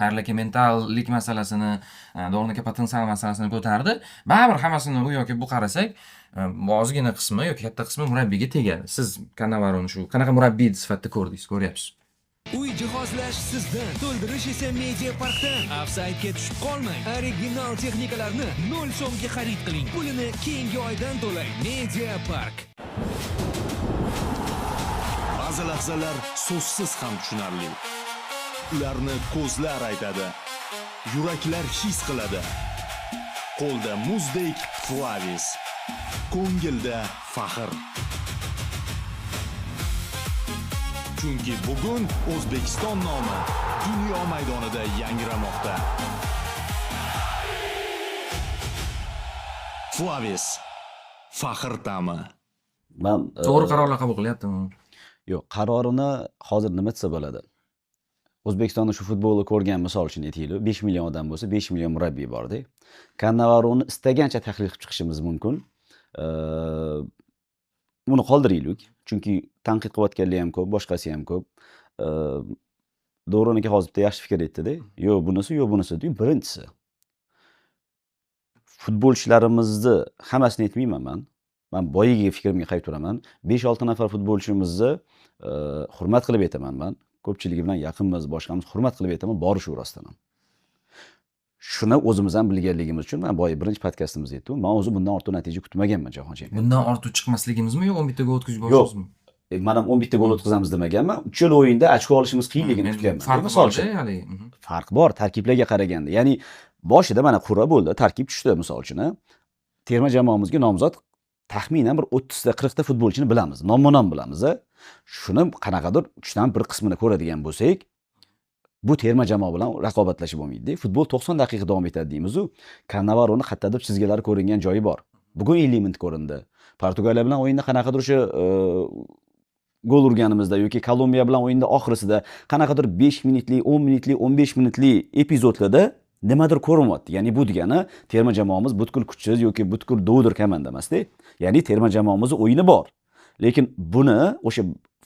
xayrlaka mentallik masalasini, Dorna aka potensial masalasini ko'tardi. Baribir hammasini u yoki bu qarasak, ozgina qismi yoki katta qismi murabbiyga tegadi. Siz Cannavaroni shu qanaqa murabbiy sifatida ko'rdingiz, ko'ryapsiz? Uy jihozlash sizdan, to'ldirish esa Media Parkdan. Offsaytga tushib qolmang. Original texnikalarni 0 so'mga xarid qiling. Pulini keyingi oydan to'lang. Media Park. Ba'zi lahzalar so'zsiz ham tushunarli. Ularni ko'zlar aytadi, yuraklar his qiladi. Qo'lda muzdek Flavis, ko'ngilda faxr. Chunki bugun O'zbekiston nomi dunyo maydonida yangramoqda. Flavis, faxr ta'mi. Men To'g'ri qarorlar qabul qilyaptimi? yo'q, qarorini hozir nima desa bo'ladi. O'zbekistonda shu futbolni ko'rgan misol uchun aytaylik, 5 million odam bo'lsa, 5 million murabbiy bor-da. Cannavaroni istagancha tahlil qilib chiqishimiz mumkin. Buni qoldiraylik. Chunki tanqid qilayotganlar ham ko'p, boshqasi ham ko'p. Do'ron aka hozir bitta yaxshi fikr aytdi-da. Yo bunisi, yo bunisi. Birinchisi, futbolchilarimizni hammasini aytmayman men. Men boyiga fikrimga qaytib turaman. 5-6 nafar futbolchimizni hurmat qilib aytaman men. Ko'pchiligi bilan yaqinmiz, boshqamiz hurmat qilib aytaman, bori shu rostdan ham. Shuni o'zimiz ham bilganligimiz uchun men boya birinchi podkastimizda aytdim. Men o'zi bundan ortiq natija kutmaganman jahon chempionatida. Bundan ortiq chiqmasligimizmi yo 11 ta gol o'tkazib borishimizmi? Men ham 11 ta gol o'tkazamiz demaganman. 3 yil o'yinda ochko olishimiz qiyinligini kutganman. Misol uchun, farq bor tarkiblarga qaraganda. Ya'ni boshida mana qur'a bo'ldi, tarkib tushdi misol uchun. Terma jamoamizga nomzod taxminan bir 30 ta 40 ta futbolchini bilamiz. Nom-nom bilamiz. Shuni qanaqadir 3 dan 1 qismini ko'radigan bo'lsak, bu terma jamoa bilan raqobatlashib bo'lmaydi. Futbol 90 daqiqa davom etadi deymiz-ku. Cannavaroni xattadir chizgilari ko'ringan joyi bor. Bugun 50 minut ko'rindi. Portugaliya bilan o'yinda qanaqadir o'sha gol urganimizda yoki Kolumbiya bilan o'yinda oxirisida qanaqadir 5 minutli, 10 minutli, 15 minutli epizodlarda nimadir ko'rinyapti. Ya'ni bu degani terma jamoamiz butkul kuchsiz yoki butkul dovdir komanda emas-da. Ya'ni terma jamoamizning o'yini bor. Lekin buni o'sha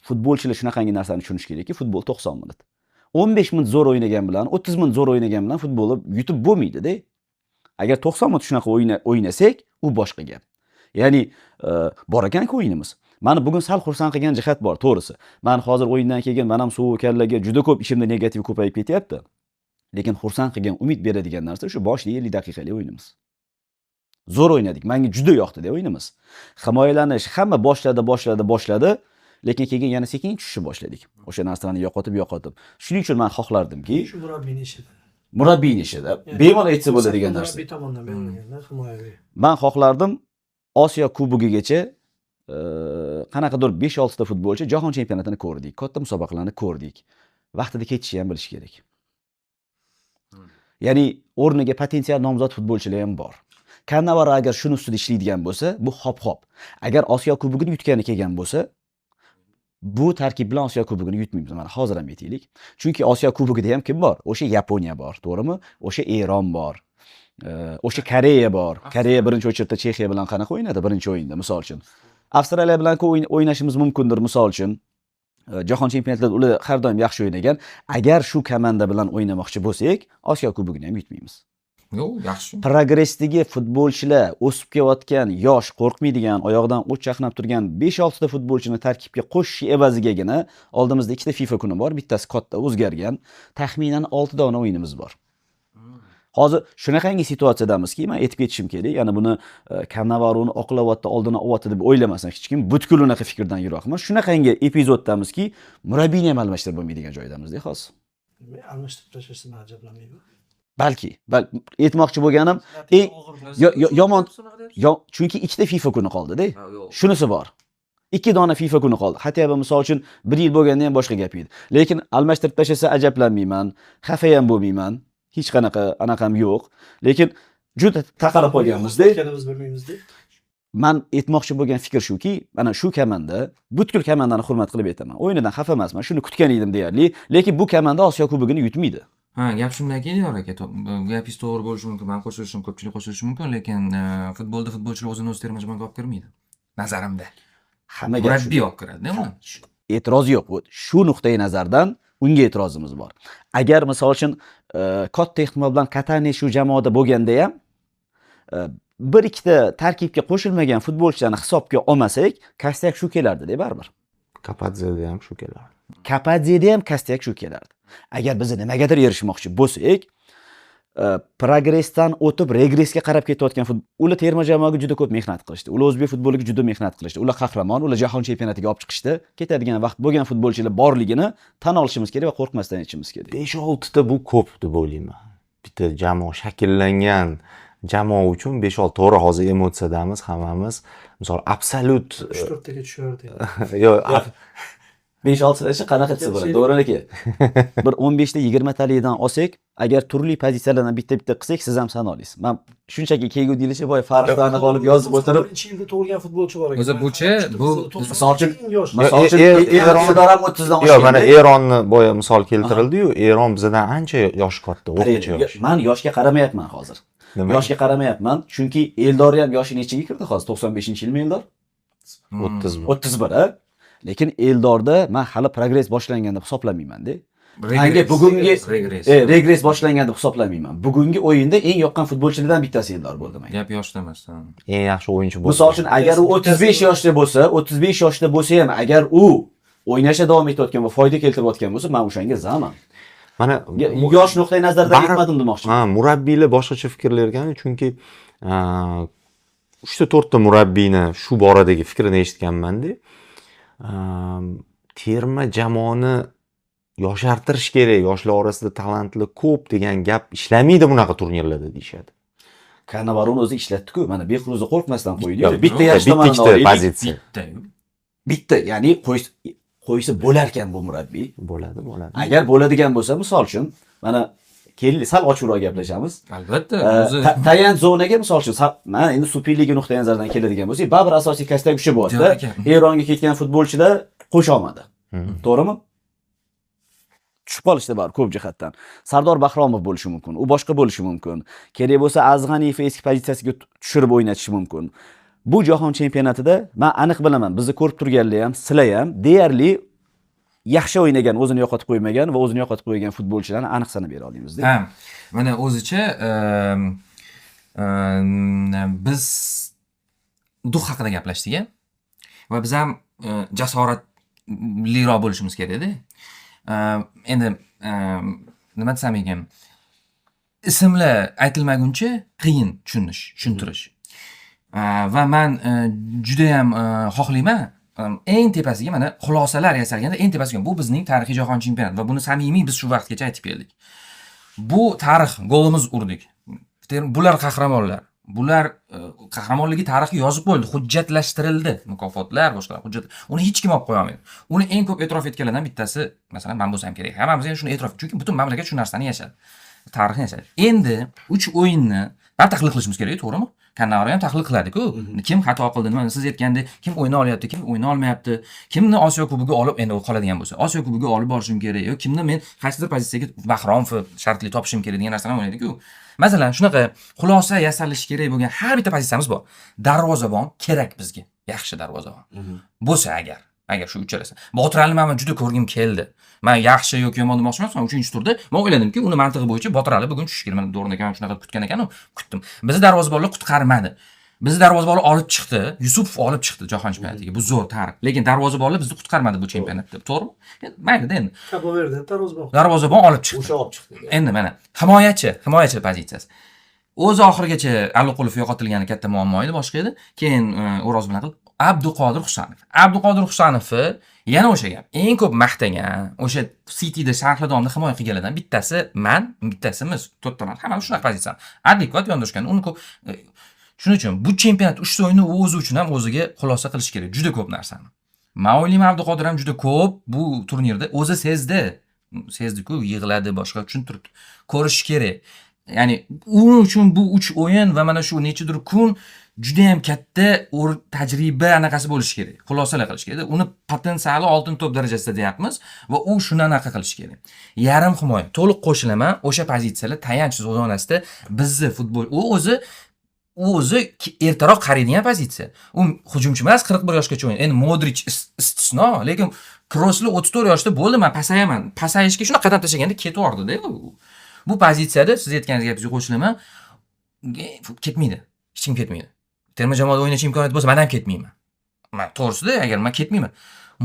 futbolchilar shunaqangi narsani tushunish kerakki, futbol 90 minut. 15 minut zo'r o'ynagan bilan, 30 minut zo'r o'ynagan bilan futbolni yutib bo'lmaydi-da. Agar 90 minut shunaqa o'ynasak, u boshqa gap. Ya'ni bor ekan-ku o'yinimiz. Meni bugun sal xursand qilgan jihat bor, to'g'risi. Men hozir o'yindan keyin men ham sovuq kallaga juda ko'p ishimda negativ ko'payib ketyapti. Lekin xursand qilgan, umid beradigan narsa shu boshli 50 daqiqalik o'yinimiz. Zo'r o'ynadik. Menga juda yoqdi-da o'yinimiz. Himoyalanish hamma boshladi. Lekin keyin yana sekin tushishni boshladik. O'sha narsani yo'qotib. Shuning uchun men xohlardimki, shu murabbiyning ishida. Murabbiyning ishida. Bemalol aytsa bo'ladigan narsa. Murabbiy tomonidan berilganda himoyaviy. Men xohlardim Osiyo Kubogigacha qanaqadir 5-6 ta futbolchi jahon chempionatini ko'rdik, katta musobaqalarni ko'rdik. Vaqtida ketishni ham bilish kerak. Ya'ni o'rniga potensial nomzod futbolchilar ham bor. Cannavaro agar shuni ustida ishlaydigan bo'lsa, bu hop-hop. Agar Osiyo Kubogini yutgani kelgan bo'lsa, bu tarkib bilan Osiyo Kubogini yutmaymiz. Mana hozir ham aytaylik. Chunki Osiyo Kubogida ham kim bor? O'sha Yaponiya bor, to'g'rimi? O'sha Eron bor. O'sha Koreya bor. Koreya birinchi o'chirda Chexiya bilan qanaqa o'ynadi birinchi o'yinda, misol uchun. Avstraliya bilan o'ynashimiz mumkindir, misol uchun. Jahon chempionatlarida ular har doim yaxshi o'ynagan. Agar shu komanda bilan o'ynamoqchi bo'lsak, Osiyo Kubogini ham yutmaymiz. Yo'q, yaxshi. Progressdagi futbolchilar, o'sib kelayotgan, yosh, qo'rqmaydigan, oyoqdan o't chaqnab turgan 5-6 ta futbolchini tarkibga qo'shish evazigagina oldimizda ikkita FIFA kuni bor, bittasi katta o'zgargan, taxminan 6 dona o'yinimiz bor. Hozir shunaqangi situatsiyadamizki, men aytib ketishim kerak, ya'ni buni Cannavaroni oqlayapti, oldini olyapti deb o'ylamasin hech kim. Butkul unaqa fikrdan yiroqman. Shunaqangi epizoddamizki, murabbiyni ham almashtirib bo'lmaydigan joydamizda hozir. Almashtirib tashlashdan ajablanmayman. Balki, aytmoqchi bo'lganim, yomon, chunki ikkita FIFA kuni qoldi-da. Shunisi bor. 2 dona FIFA kuni qoldi. Hatto misol uchun 1 yil bo'lganda ham boshqa gap edi. Lekin almashtirib tashlasa ajablanmayman, xafa ham bo'lmayman. Hech qanaqa anaqam yo'q. Lekin juda taqalib qolganmiz-da. Ikkalamiz bilmaymiz-da. Men aytmoqchi bo'lgan fikr shuki, mana shu komanda, butkul komandani hurmat qilib aytaman. O'yinidan xafa emasman, shuni kutgan edim deyarli, lekin bu komanda Osiyo Kubogini yutmaydi. Ha, gap shundaki, Diyor aka, gapingiz to'g'ri bo'lishi mumkin, men qo'shilishim, ko'pchilik qo'shilishi mumkin, lekin futbolda futbolchilar o'zini o'z terma jamoaga olib kirmaydi. Nazarimda. Hamma gap murabbiy olib kiradi, uni. E'tiroz yo'q. Shu nuqtai nazardan unga e'tirozimiz bor. Agar misol uchun katta ehtimol bilan Katani shu jamoada bo'lganda ham bir ikkita tarkibga qo'shilmagan futbolchilarni hisobga olmasak, Kastyak shu kelardi-da baribir. Kapadzeda ham shu kelardi. Kapadzeda ham Kastyak shu kelardi. Agar biz nimagadir erishmoqchi bo'lsak, progressdan o'tib regressga qarab ketayotgan ular terma jamoaga juda ko'p mehnat qilishdi. Ular o'zbek futboliga juda mehnat qilishdi. Ular qahramon, ular jahon chempionatiga olib chiqishdi. Ketadigan vaqt bo'lgan futbolchilar borligini tan olishimiz kerak va qo'rqmasdan aytishimiz kerak. 5-6 ta bu ko'p deb o'ylayman. Bitta jamoa shakllangan jamoa uchun 5-6 to'g'ri hozir emotsiyadamiz hammamiz. Misol absolut 3-4 taga tushardi. Yo'q, 5-6 tachi qanaqa desa bo'ladi, to'g'ri aka. Bir 15 ta 20 talikdan olsak, agar turli pozitsiyalardan bitta-bitta qilsak, siz ham san olasiz. Men shunchaki kelgu deyilishi boy farqlarni qolib yozib o'tirib, 2 yilda tug'ilgan futbolchi bor ekan. O'zi buchi, bu misol uchun Erondan ham 30 dan oshgan. yo'q, mana Eronni boya misol keltirildi-yu, Eron bizdan ancha yoshi katta, o'rtacha yosh. Men yoshga qaramayapman hozir. Yoshga qaramayapman, chunki Eldor ham yoshi nechiga kirdi hozir? 95-yilmi Eldor? 31. Lekin Eldorda men hali progress boshlangan deb hisoblamayman-da. Bugungi regress boshlangan deb hisoblamayman. Bugungi o'yinda eng yoqqan futbolchilardan bittasi Eldor bo'ldi menga. gap yoshda emas. Eng yaxshi o'yinchi bo'ldi. Misol uchun agar u 35 yoshda bo'lsa, 35 yoshda bo'lsa ham agar u o'ynashda davom etayotgan va foyda keltirayotgan bo'lsa, men o'shanga zaman. Mana yosh nuqtai nazardan aytmadim demoqchiman. Ha, murabbiylar boshqacha fikrlayotgan, chunki 3 ta 4 ta murabbiyni shu boradagi fikrini eshitganman-da. Terma jamoani yoshartirish kerak, yoshlar orasida talantli ko'p degan gap ishlamaydi bunaqa turnirlarda deyshadi. Cannavaro'ni o'zi ishlatdi-ku. Mana Behruzni qo'rqmasdan qo'ydi. Bitta yaxshi tomonini pozitsiya. Bitta, ya'ni qo'ysa bo'lar ekan bu murabbiy. Bo'ladi. Agar bo'ladigan bo'lsa, misol uchun, mana sal ochiqroq gaplashamiz. Albatta, o'zi tayanch zonaga misol uchun, mana endi Superliga nuqtai nazaridan keladigan bo'lsak, baribir asosiy kastak kuchi bor. Eronga ketgan futbolchilar qo'sha olmadi. To'g'rimi? Tushib qolishdi bor ko'p jihatdan. Sardor Bahromov bo'lishi mumkin, u boshqa bo'lishi mumkin. Kerak bo'lsa Azg'aniyev eski pozitsiyasiga tushirib o'ynatishi mumkin. Bu jahon chempionatida men aniq bilaman, bizni ko'rib turganlar ham, sizlar ham deyarli yaxshi o'ynagan, o'zini yo'qotib qo'ymagan va o'zini yo'qotib qo'ygan futbolchilarni aniq sanab bera olamiz-da. Ha, mana o'zicha biz duh haqida gaplashdik-a. Va biz ham jasoratliroq bo'lishimiz kerak-da. Endi nima desam ekan, ismlar aytilmaguncha qiyin tushuntirish. Va men juda ham xohlayman, eng tepasiga mana xulosalar yasalganda eng tepasiga bu bizning tarixiy jahon chempionati va buni samimiy biz shu vaqtgacha aytib keldik. Bu tarix, golimiz urdik. Bular qahramonlar. Bular qahramonligi tarixga yozib qo'yildi, hujjatlashtirildi, mukofotlar, boshqa hujjat. Uni hech kim olib qo'ya olmaydi. Uni eng ko'p e'tirof etganlardan bittasi, masalan, men bo'lsam kerak. Hammamiz ham shuni e'tirof, chunki butun mamlakat shu narsani yashadi. Tarixni yashadi. Endi 3 o'yinni tahlil qilishimiz kerak, to'g'rimi? Kannavaro ham tahlil qiladi-ku. Kim xato qildi, nima siz aytgandek, kim o'yna olyapti, kim o'yna olmayapti, kimni Osiyo kubogi olib endi qoladigan bo'lsa, Osiyo kubogi olib borishim kerak yoki kimni men qaysidir pozitsiyaga Bahromovni shartli topishim kerak degan narsalarni o'ylaydi-ku. Masalan, shunaqa xulosa yasalishi kerak bo'lgan har bitta pozitsiyamiz bor. Darvozabon kerak bizga. Yaxshi darvozabon. Bo'lsa agar shu uchalasi. Botir Alini men juda ko'rgim keldi. Men yaxshi yoki yomon demoqchi emasman. 3-turda men o'yladimki, uni mantig'i bo'yicha Botir Ali bugun tushishi kerak. Men Do'rnak ham shunaqa kutgan ekan-ku, kutdim. Bizni darvozabonlar qutqarmadi. Bizni darvozabonlar olib chiqdi, Yusupov olib chiqdi Jahon chempionatiga. Bu zo'r tarix. Lekin darvozabonlar bizni qutqarmadi bu chempionatda. To'g'rimi? Mayli-da endi. Kabo berdi darvozabon. Darvozabon olib chiqdi. O'sha olib chiqdi. Endi mana himoyachi pozitsiyasi. O'zi oxirigacha Aliqulov yo'qotilgani katta muammo edi, boshqa edi. Keyin O'roz bilan qilib Abduqodir Husanovni yana o'sha gap. Eng ko'p maqtagan, o'sha Cityda Sharqladonni himoya qilganlardan bittasi bittasi-miz, to'rttalar. Hammamiz shunaqa pozitsiya. Adekvat yondashgan. Uni ko'p shuning uchun bu chempionat 3 o'yinni o'zi uchun ham o'ziga xulosa qilish kerak. Juda ko'p narsani. Maulim Abduqodir ham juda ko'p bu turnirda o'zi sezdi-ku, yig'ladi, boshqa tushuntirib ko'rish kerak. Ya'ni u uchun bu 3 o'yin va mana shu nechidir kun juda ham katta tajriba anaqasi bo'lishi kerak. Xulosalar qilish kerak. Uni potensiali oltin to'p darajasida deyapmiz va u shuni anaqa qilish kerak. Yarim himoya, to'liq qo'shilaman, o'sha pozitsiyalar tayanch zonasida bizni futbol o'zi ertaroq qaraydigan pozitsiya. U hujumchi emas, 41 yoshgacha o'yin. Endi Modric istisno, lekin Kroosli 34 yoshda bo'ldi, men pasayaman. Pasayishga shuna qadam tashlaganda ketib-yordi-da. Bu pozitsiyada siz aytganingiz gapingizga qo'shilaman, ketmaydi. Hech kim ketmaydi. Terma jamoada o'ynash imkoniyati bo'lsa, men ham ketmayman. Men to'g'risida, agar men ketmayman,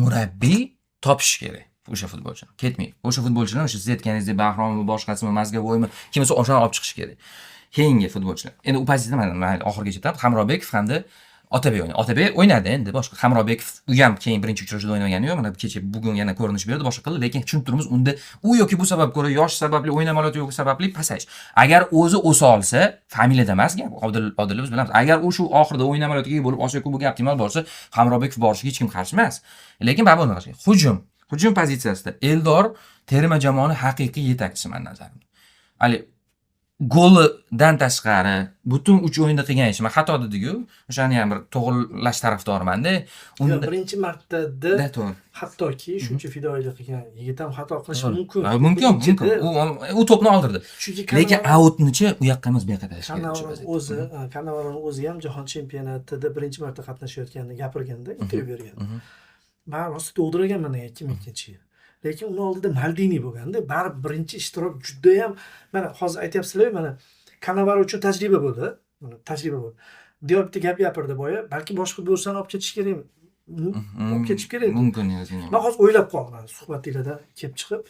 murabbiy topish kerak o'sha futbolchini. Ketmaydi. O'sha futbolchilar o'sha siz aytganingizdek Bahromovmi, boshqasimi, Mazgavoymi, kim bo'lsa o'shani olib chiqish kerak. Keyingi futbolchilar. Endi u pozitsiyada men oxirigacha aytaman, Hamrobekov hamda Otabek o'ynadi. Otabek o'ynadi endi, boshqa Hamrobekov u ham keyin birinchi uchrashuvda o'ynagani yo'q. Mana kecha bugun yana ko'rinish berdi, boshqa qildi, lekin tushuntirimiz unda u yoki bu sabab ko'ra yosh sababli o'ynamaligi yo'q sababli pasayish. Agar o'zi o'sa olsa, familiyada emas gap. Odil biz bilamiz. Agar u shu oxirida o'ynamaligi bo'lib Osiyo kubogiga optimal borsa, Hamrobekov borishiga hech kim qarshi emas. Lekin baribir nima qilish? Hujum pozitsiyasida Eldor terma jamoani haqiqiy yetakchisi men nazarimda. Ali goldan tashqari butun 3 o'yinda qilgan ishi men xato dediku, o'shani ham bir to'g'rilash tarafdormanda. Unda birinchi martada hattoki shuncha fidoyilik qilgan yigit ham xato qilishi mumkin. Mumkin. U to'pni oldirdi. Lekin outnichi u yoqqa emas, bu yoqqa tashlash kerak. Kannavaroning o'zi ham jahon chempionatida birinchi marta qatnashayotganini gapirganda, intervyu bergan. Men rosti to'g'diraganman 2002-yil. Lekin uni oldida Maldini bo'lganda, baribir birinchi ishtirok juda ham, mana hozir aytyapsizlar, mana Kannavaro uchun tajriba bo'ldi. Diyor bitta gap gapirdi boya, balki boshqa futbolchilarni olib ketish kerak. Olib ketish kerak. Mumkin. Men hozir o'ylab qoldim, suhbatingizda kelib chiqib,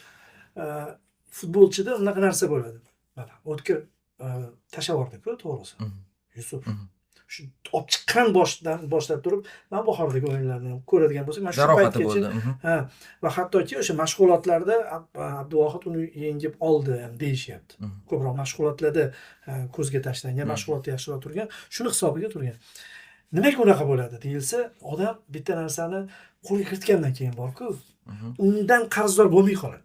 futbolchida unaqa narsa bo'ladi. Mana O'tkir tashavordi-ku, to'g'risi. Yusuf shu olib chiqqan boshlab turib, men bahordagi o'yinlarni ko'radigan bo'lsam, mana shu paytgacha va hattoki o'sha mashg'ulotlarda Abduvohid uni yengib oldi ham deyishyapti. Ko'proq mashg'ulotlarda ko'zga tashlangan, mashg'ulotda yaxshiroq turgan, shuni hisobiga turgan. Nimaga unaqa bo'ladi deyilsa, odam bitta narsani qo'lga kiritgandan keyin borku, undan qarzdor bo'lmay qoladi.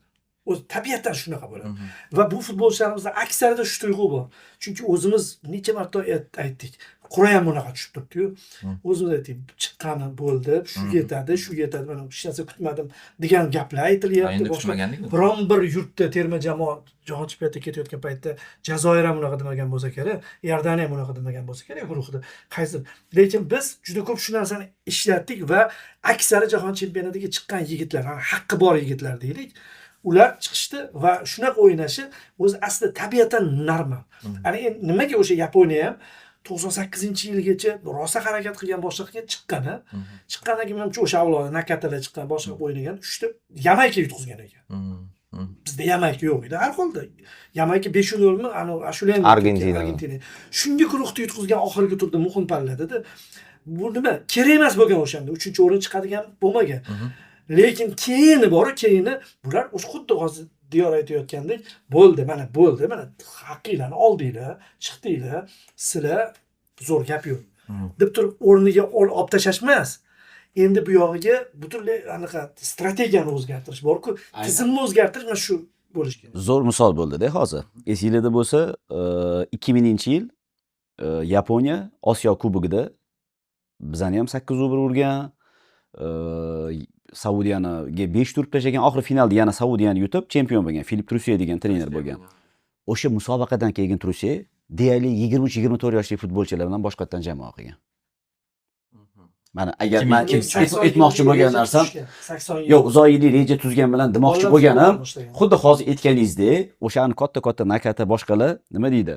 O'z tabiatan shunaqa bo'ladi. Va bu futbolchilarimizda aksarida shu tuyg'u bor. Chunki o'zimiz necha marta aytdik, qur'a ham bunaqa tushib turibdi-yu. O'zimiz aytdik, chiqqani bo'ldi, shu yetadi, mana hech narsa kutmadim degan gaplar aytilyapti. Boshqa biron bir yurtda terma jamoa jahon chempionatiga ketayotgan paytda Jazoir ham bunaqa demagan bo'lsa kerak, Iordaniya ham bunaqa demagan bo'lsa kerak guruhida. Qaysi? Lekin biz juda ko'p shu narsani ishlatdik va aksari jahon chempionatiga chiqqan yigitlar, haqqi bor yigitlar deylik. Ular chiqishdi va shunaqa o'ynashi o'zi aslida tabiatan normal. Ana endi nimaga o'sha Yaponiya ham 98-yilgacha rosa harakat qilgan, boshqa qilgan chiqqan-a. Chiqqandan keyin menimcha o'sha avlodi Nakatada chiqqan, boshqa o'ynagan, 3ta Yamayka yutqizgan ekan. Bizda Yamayka yo'q edi har holda. Yamayka 5-0 mi? Ashula ham Argentina. Shunga guruhda yutqizgan oxirgi turda muhim pallada-da. Bu nima? Kerak emas bo'lgan o'shanda. 3-o'rin chiqadigan bo'lmagan. Lekin keyini bular o'sha xuddi hozir Diyor aytayotgandek bo'ldi, mana haqinglarni oldinglar, chiqdinglar, sizlar zo'r gap yo'q deb turib o'rniga olib tashlash emas. Endi bu yog'iga butunlay anaqa strategiyani o'zgartirish bor-ku, tizimni o'zgartirish mana shu bo'lish kerak. Zo'r misol bo'ldi-da hozir. Esingizda bo'lsa, 2000-yil Yaponiya Osiyo Kubogida bizani ham 8-1 urgan, Saudiyaniga 5 turib tashlagan, oxiri finalda yana Saudiyani yutib chempion bo'lgan. Filip Trusye degan trener bo'lgan. O'sha musobaqadan keyin Trusye deyarli 23-24 yoshli futbolchilar bilan boshqatdan jamoa qilgan. Mana agar men aytmoqchi bo'lgan narsam, yo'q, uzoq yillik reja tuzgan bilan demoqchi bo'lganim, xuddi hozir aytganingizdek, o'shani katta nakata boshqalar nima deydi?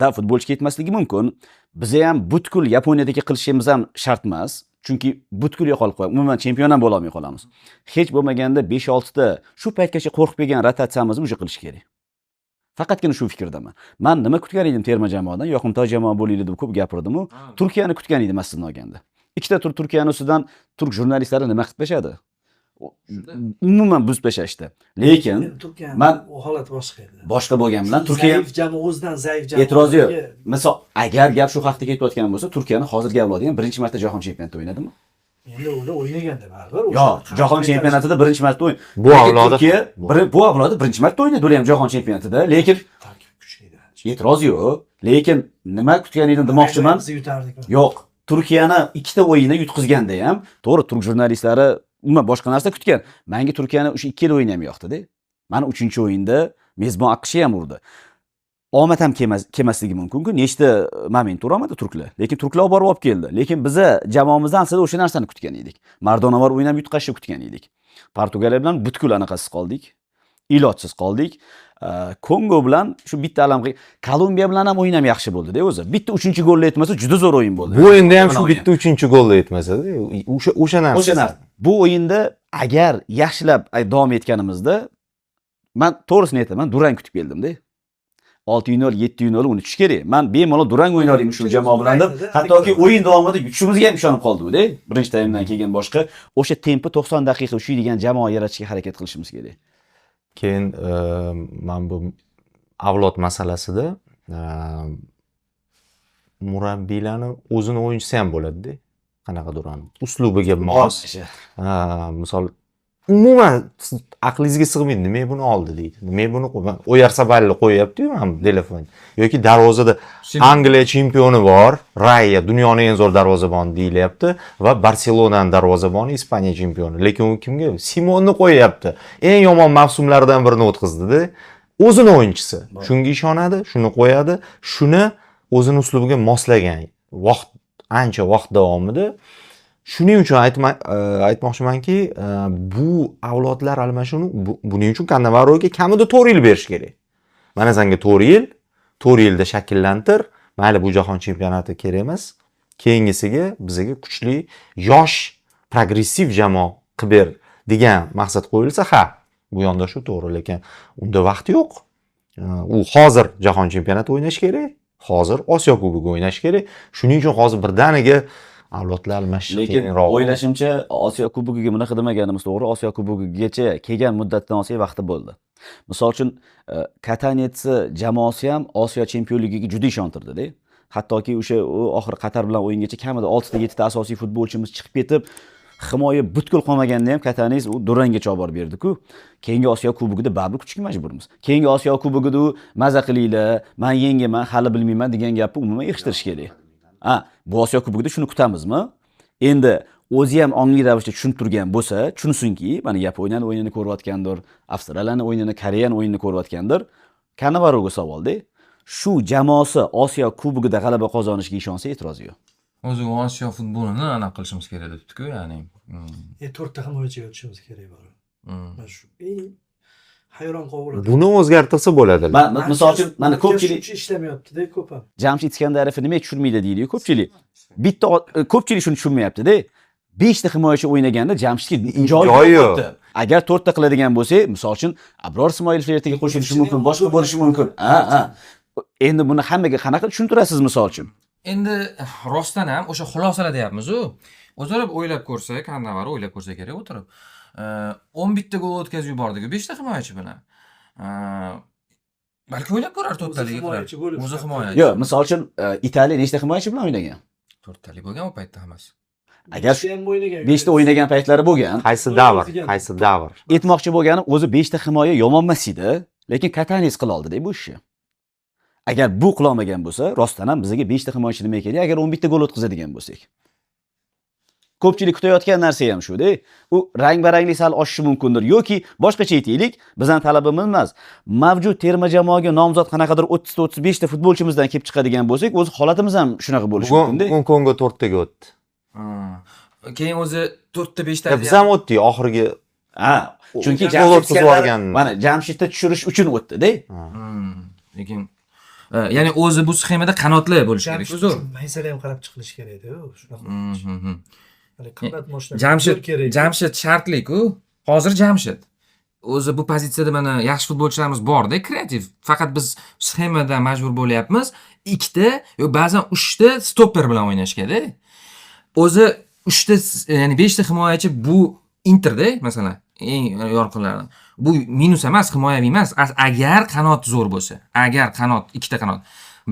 Da futbolchi ketmasligi mumkin. Biza ham butkul Yaponiyadagi qilishimiz ham shart emas. Chunki butkul yo'qolib qo'yamiz. Umuman chempion ham bo'la olmay qolamiz. Hech bo'lmaganda 5-6 ta shu paytgacha qo'rqib kelgan rotatsiyamizni o'sha qilish kerak. Faqatgina shu fikrdaman. Men nima kutgan edim terma jamoadan? Yoqimtoy jamoa bo'laydi deb ko'p gapirdim-ku. Turkiyani kutgan edim aslida olganda. Ikkita tur Turkiyani ustidan turk jurnalistlari nima qilib tashadi? Umuman buzib tashlashdi. Lekin men holat boshqa edi. Boshqa bo'lgan bilan Turkiya zaif jamoa o'zidan zaif jamoa. E'tiroz yo'q. Misol, agar gap shu haqda ketayotgan bo'lsa, Turkiyani hozirgi avlodiga birinchi marta jahon chempionatida o'ynadimi? Endi ular o'ynaganda baribir. Yo'q, jahon chempionatida birinchi marta o'yin. Bu avlodi bu avlodi birinchi marta o'ynadi, ular ham jahon chempionatida, lekin tarkib kuchli. e'tiroz yo'q. Lekin nima kutgan edim demoqchiman? Biz yutardik. Yo'q, Turkiyani ikkita o'yinda yutqizganda ham, to'g'ri, turk jurnalistlari umuman boshqa narsa kutgan. Menga Turkiyani o'sha ikkala o'yin ham yoqdi-da. Mana 3-o'yinda mezbon AQSh ham urdi. Omad ham kelmasligi mumkin-ku. Nechta moment urmadi turklar. Lekin turklar olib borib keldi. Lekin biza jamoamizdan aslida o'sha narsani kutgan edik. Mardonavor o'yin ham yutqazishni kutgan edik. Portugaliya bilan butkul anaqasiz qoldik. Ilojsiz qoldik. Kongo bilan shu bitta alam, Kolumbiya bilan ham o'yin ham yaxshi bo'ldi-da o'zi. Bitta 3-golni yetmasa juda zo'r o'yin bo'ldi. Bu o'yinda ham shu bitta 3-golni yetmasa-da, o'sha narsa. Bu o'yinda agar yaxshilab davom etganimizda, men to'g'risini aytaman, durang kutib keldim-da. 6-0, 7-0 unutish kerak. Men bemalol durang o'ynaylik shu jamoa bilan deb, hattoki o'yin davomida yutishimizga ham ishonib qoldim-da. Birinchi taymdan keyin boshqa o'sha tempi 90 daqiqa ushlaydigan jamoa yaratishga harakat qilishimiz kerak. Keyin men bu avlod masalasida murabbiylarni o'zini o'yinchisi ham bo'ladi-da. Qanaqadir uslubiga mos. Misol umuman aqlingizga sig'maydi, nima buni oldi deydi. Nima buni Oyarsabalni qo'yapti-yu ham telefon. Yoki darvozada Angliya chempioni bor, Raya dunyoning eng zo'r darvozaboni deyilyapti va Barselonaning darvozaboni Ispaniya chempioni. Lekin u kimga? Simonni qo'yapti. Eng yomon mavsumlardan birini o'tkazdi-da. O'zini o'yinchisi. Shunga ishonadi, shuni qo'yadi, shuni o'zini uslubiga moslagan. Ancha vaqt davomida. Shuning uchun aytmoqchimanki, bu avlodlar almashinuvi buning uchun Kannavaroga kamida 4 yil berish kerak. Mana senga 4 yil, 4 yilda shakllantir. Mayli bu jahon chempionati kerak emas. Keyingisiga bizga kuchli, yosh, progressiv jamoa qilib ber degan maqsad qo'yilsa, ha, bu yondashuv to'g'ri, lekin unda vaqt yo'q. U hozir jahon chempionati o'ynash kerak, hozir Osiyo Kubogi o'ynash kerak. Shuning uchun hozir birdaniga avlodlar almashish keyinroq. Lekin o'ylashimcha Osiyo Kubogiga bunaqa demaganimiz to'g'ri. Osiyo Kubogigacha kelgan muddatdan Osiyo vaqti bo'ldi. Misol uchun Katanetsi jamoasi ham Osiyo chempionligiga juda ishontirdi-da. Hattoki o'sha oxir Qatar bilan o'yingacha kamida 6 ta 7 ta asosiy futbolchimiz chiqib ketib, himoya butkul qolmaganda ham Katanes u duranggacha olib borib berdi-ku. Keyingi Osiyo Kubogida baribir kuchga majburmiz. Keyingi Osiyo Kubogida u maza qilinglar, men yengaman, hali bilmayman degan gapni umuman eshitish kerak. Bu Osiyo Kubogida shuni kutamizmi? Endi o'zi ham ongli ravishda tushunib turgan bo'lsa, tushunsinki, mana Yaponiyaning o'yinini ko'rayotgandir, Avstraliyaning o'yinini, Koreyaning o'yinini ko'rayotgandir. Kannavaroga savolda. Shu jamoasi Osiyo Kubogida g'alaba qozonishiga ishonsa e'tiroz yo'q. O'zi Osiyo futbolini aniq qilishimiz kerak debdi-ku, ya'ni. 4 ta himoyachiga o'tishimiz kerak bor. Mana shu hayron qoldim. Buni o'zgartirsa bo'ladi. Misol uchun mana ko'pchilik ishlamayapti-da, ko'p ham. Jamshid Iskandarovni nima tushirmaydi deydi-ku ko'pchilik. Ko'pchilik shuni tushunmayapti-da. 5 ta himoyachi o'ynaganda Jamshidga joyi yo'q. Agar 4 ta qiladigan bo'lsa, misol uchun Abror Ismoilov ertaga qo'shilishi mumkin, boshqa bo'lishi mumkin. Endi buni hammaga qanaqa tushuntirasiz misol uchun? Endi rostdan ham o'sha xulosalar deyapmiz-ku. O'zlari o'ylab ko'rsak, Kannavar o'ylab ko'rsa kerak o'tirib. 11 ta gol o'tkazib yubordik 5 ta himoyachi bilan. Balki o'ylab ko'rar to'rttaliga himoyachi bo'lib o'zi chiqadi. himoyachi. Yo'q, misol uchun Italiya nechta himoyachi bilan o'ynagan? To'rttalik bo'lgan u paytda hammasi. Agar Ikkita ham o'ynagan. 5 ta o'ynagan paytlari bo'lgan. Qaysi davr? Aytmoqchi bo'lganim, o'zi 5 ta himoya yomon emas edi, lekin Katanis qila oldi-da bu ishni. Agar bu qila olmagan bo'lsa, rostdan ham bizga 5 ta himoyachi nima kerak, agar 11 ta gol o'tkazadigan bo'lsak. Ko'pchilik kutayotgan narsa ham shu-da. U rang-baranglik sal oshishi mumkindir yoki boshqacha aytaylik, bizning talabimiz emas. Mavjud terma jamoaga nomzod qanaqadir 30 ta 35 ta futbolchimizdan kelib chiqadigan bo'lsak, o'z holatimiz ham shunaqa bo'lishi mumkin-da. Bugun Kongo 4 taga o'tdi. Keyin o'zi 4 ta 5 ta. Biz ham o'tdik oxirgi. Ha, chunki gol o'tkazib yuborgan. Mana Jamshidda tushirish uchun o'tdi-da. Lekin ya'ni o'zi bu sxemada qanotli bo'lishi kerak, o'zi. Maysalar ham qarab chiqilishi kerak-da, shunaqa. Jamshid shartli-ku. Hozir Jamshid. O'zi bu pozitsiyada mana yaxshi futbolchilarimiz bor-da, kreativ. Faqat biz sxemada majbur bo'lyapmiz. 2 ta, yo'q ba'zan 3 ta stopper bilan o'ynashga-da. O'zi 3 ta, ya'ni 5 ta himoyachi bu Interda, masalan, eng yorqinlardan. Bu minus emas, himoyaviy emas. Agar qanot zo'r bo'lsa, agar qanot 2 ta qanot.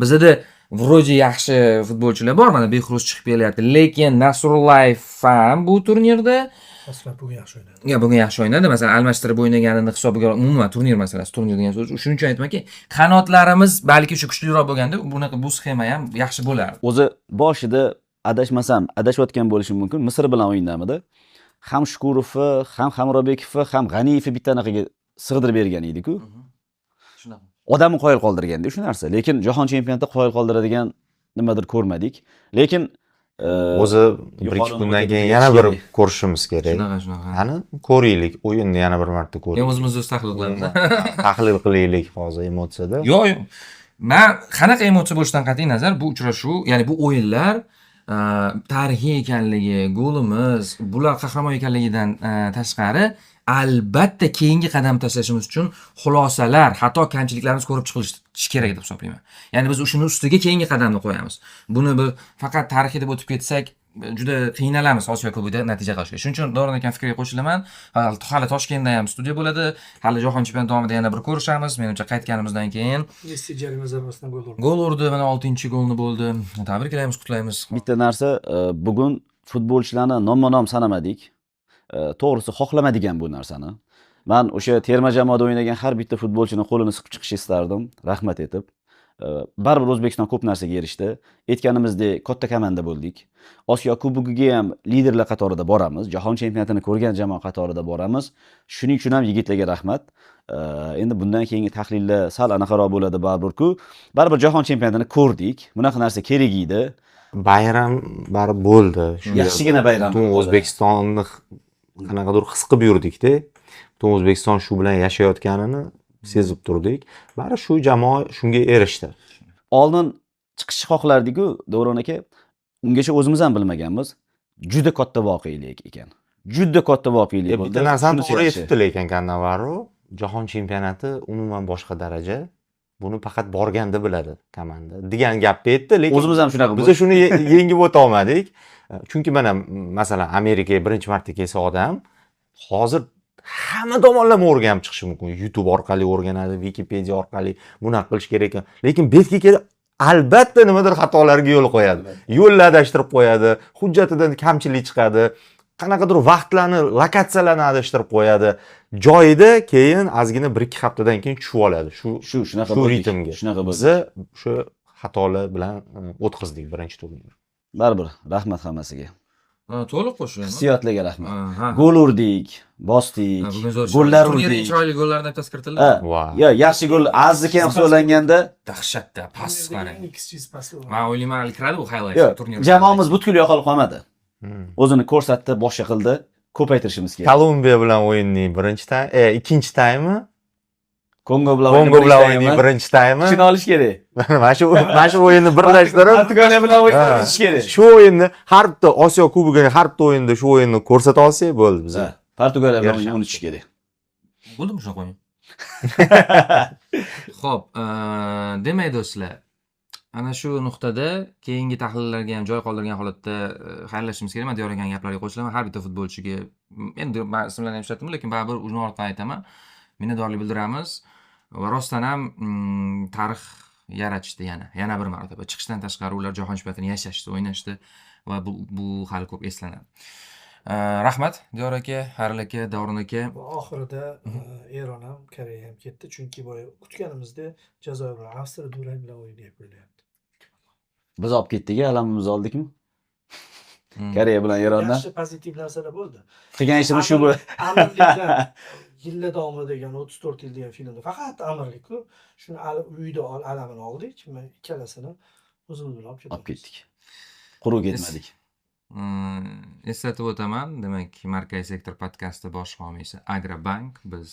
Bizda vроде yaxshi futbolchilar bor, mana Behruz chiqib kelyapti, lekin Nasrullayev ham bu turnirda Aslida bugun yaxshi o'ynadi. Ya bugun yaxshi o'ynadi. Masalan, almashtirib o'ynaganini hisobiga umuman turnir masalasi, turnir degan so'z. Shuning uchun aytmanki, qanotlarimiz balki shu kuchliroq bo'lganda, bunaqa bu sxema ham yaxshi bo'lardi. O'zi boshida adashmasam, adashayotgan bo'lishim mumkin. Misr bilan o'yindamida ham Shukurovni, ham Hamrobekovni, ham G'aniyevni bitta anaqaga sig'dirib bergan edi-ku. Shunaqa. Odamni qoyil qoldirganda shu narsa. Lekin jahon chempionatida qoyil qoldiradigan nimadir ko'rmadik. Lekin o'zi 1-2 kundan keyin yana bir ko'rishimiz kerak. Shunaqa. Qani ko'raylik, o'yinni yana bir marta ko'raylik. O'zimiz tahlil qilamiz. Tahlil qilaylik hozir emotsiyada. Yo'q. Men qanaqa emotsiya bo'lishidan qat'iy nazar bu uchrashuv, ya'ni bu o'yinlar tarixiy ekanligi, golimiz, bular qahramon ekanligidan tashqari albatta keyingi qadam tashlashimiz uchun xulosalar, xato kamchiliklarimiz ko'rib chiqilishi kerak deb hisoblayman. Ya'ni biz o'shaning ustiga keyingi qadamni qo'yamiz. Buni bir faqat tarixiy deb o'tib ketsak, juda qiynalamiz Osiyo Kubogida natija qilishga. Shuning uchun Doron aka fikriga qo'shilaman. Hali Toshkentda ham studiya bo'ladi. Hali jahon chempionati davomida yana bir ko'rishamiz. Menimcha qaytganimizdan keyin Messi jarima zarbasidan gol urdi. gol urdi, mana 6-golni bo'ldi. Tabriklaymiz, qutlaymiz. bitta narsa, bugun futbolchilarni nomma-nom sanamadik. To'g'risi xohlamadigan bu narsani. Men o'sha terma jamoada o'ynagan har bitta futbolchining qo'lini siqib chiqishni istardim, rahmat etib. Baribir O'zbekiston ko'p narsaga erishdi. Aytganimizdek, katta komanda bo'ldik. Osiyo Kubogiga ham liderlar qatorida boramiz. Jahon chempionatini ko'rgan jamoa qatorida boramiz. Shuning uchun ham yigitlarga rahmat. Endi bundan keyingi tahlillar sal anaqaroq bo'ladi baribir-ku. Baribir jahon chempionatini ko'rdik. Bunaqa narsa kerak edi. Bayram baribir bo'ldi. Yaxshigina bayram. Butun O'zbekistonni qanaqadir his qilib yurdik-da. Butun O'zbekiston shu bilan yashayotganini sezib turdik. Bari shu jamoa shunga erishdi. Oldin chiqishni xohlardik-ku, Davron aka. Ungacha o'zimiz ham bilmaganmiz. Juda katta voqelik ekan. Juda katta voqelik bo'ldi. Bitta narsani to'g'ri aytibdi lekin Kannavaru, jahon chempionati umuman boshqa daraja. Buni faqat borganda biladi komanda degan gapni aytdi, lekin o'zimiz ham shunaqa biz shuni yengib o'ta olmadik. Chunki mana masalan Amerikaga birinchi marta kelsa odam hozir hamma tomonlama o'rganib chiqishi mumkin. YouTube orqali o'rganadi, Wikipedia orqali bunaqa qilish kerak ekan. Lekin betga kelib albatta nimadir xatolarga yo'l qo'yadi. Yo'lni adashtirib qo'yadi, hujjatidan kamchilik chiqadi, qanaqadir vaqtlarni, lokatsiyalarni adashtirib qo'yadi. Joyida keyin ozgina 1-2 haftadan keyin tushib oladi. Shunaqa shu bo'ldi. ritmga. Shunaqa bo'ldi. Biz shu xatolar bilan o'tkazdik birinchi turni. Baribir rahmat hammasiga. To'liq qo'shilaman. Hissiyotlarga rahmat. Ha. Gol urdik, bosdik, Bugun zo'r. gollar Turnirning urdik. chiroyli gollarini bittasi kiritildi. Wow. Ya, yaxshi gol azdiki ham hisoblanganda, Dahshatda pas qarang. X-chiz pasi. Men o'ylayman, kiradi bu highlight yo'q, turnir. jamoamiz butkul yo'qolib qolmadi. O'zini ko'rsatdi, boshqa qildi. Ko'paytirishimiz kerak. Kolumbiya bilan o'yinning birinchi taym, ikkinchi taymi, Kongo bilan Kongo bilan o'yinning birinchi taymi. shuni olish kerak. Mana shu o'yinni birlashtirib, Portugaliya bilan o'ynash kerak. shu o'yinni har bitta Osiyo Kubogining har bitta o'yinida shu o'yinni ko'rsata olsak bo'ldi bizga. Ha, Portugaliya bilan o'ynashni unutish kerak. Bo'ldimi shunaqa o'yin? Xo'p, demak do'stlar, ana shu nuqtada keyingi tahlillarga ham joy qoldirgan holatda xayrlashishimiz kerak. Men Diyor akaning gaplariga qo'shilaman. Har bitta futbolchiga endi men ismlarini ham ishlatdim, lekin baribir uni orqadan aytaman. Minnatdorlik bildiramiz. va rostdan ham tarix yaratishdi yana bir marotaba. Chiqishdan tashqari ular jahon chempionatini yashashdi, o'ynashdi va bu hali ko'p eslanadi. Rahmat Diyor aka, Haril aka, Davron aka. Va oxirida Eron ham, Koreya ham ketdi, chunki boya kutganimizda Jazoir bilan Avstriya durang bilan o'ynayap bo'lyapti. Biz olib ketdik, alamimizni oldikmi? Koreya bilan Erondan. Yaxshi pozitiv narsalar bo'ldi. Qilgan ishimiz shu bo'ldi. Amirlikdan yillar davomida degan 34 yil degan filmda faqat Amirlik-ku. Shuni uyda alamini oldik. Men ikkalasini o'zimiz bilan olib ketdik. Quruq ketmadik. Eslatib o'taman, demak, Markaziy sektor podkasti bosh homiysi Agrobank. Biz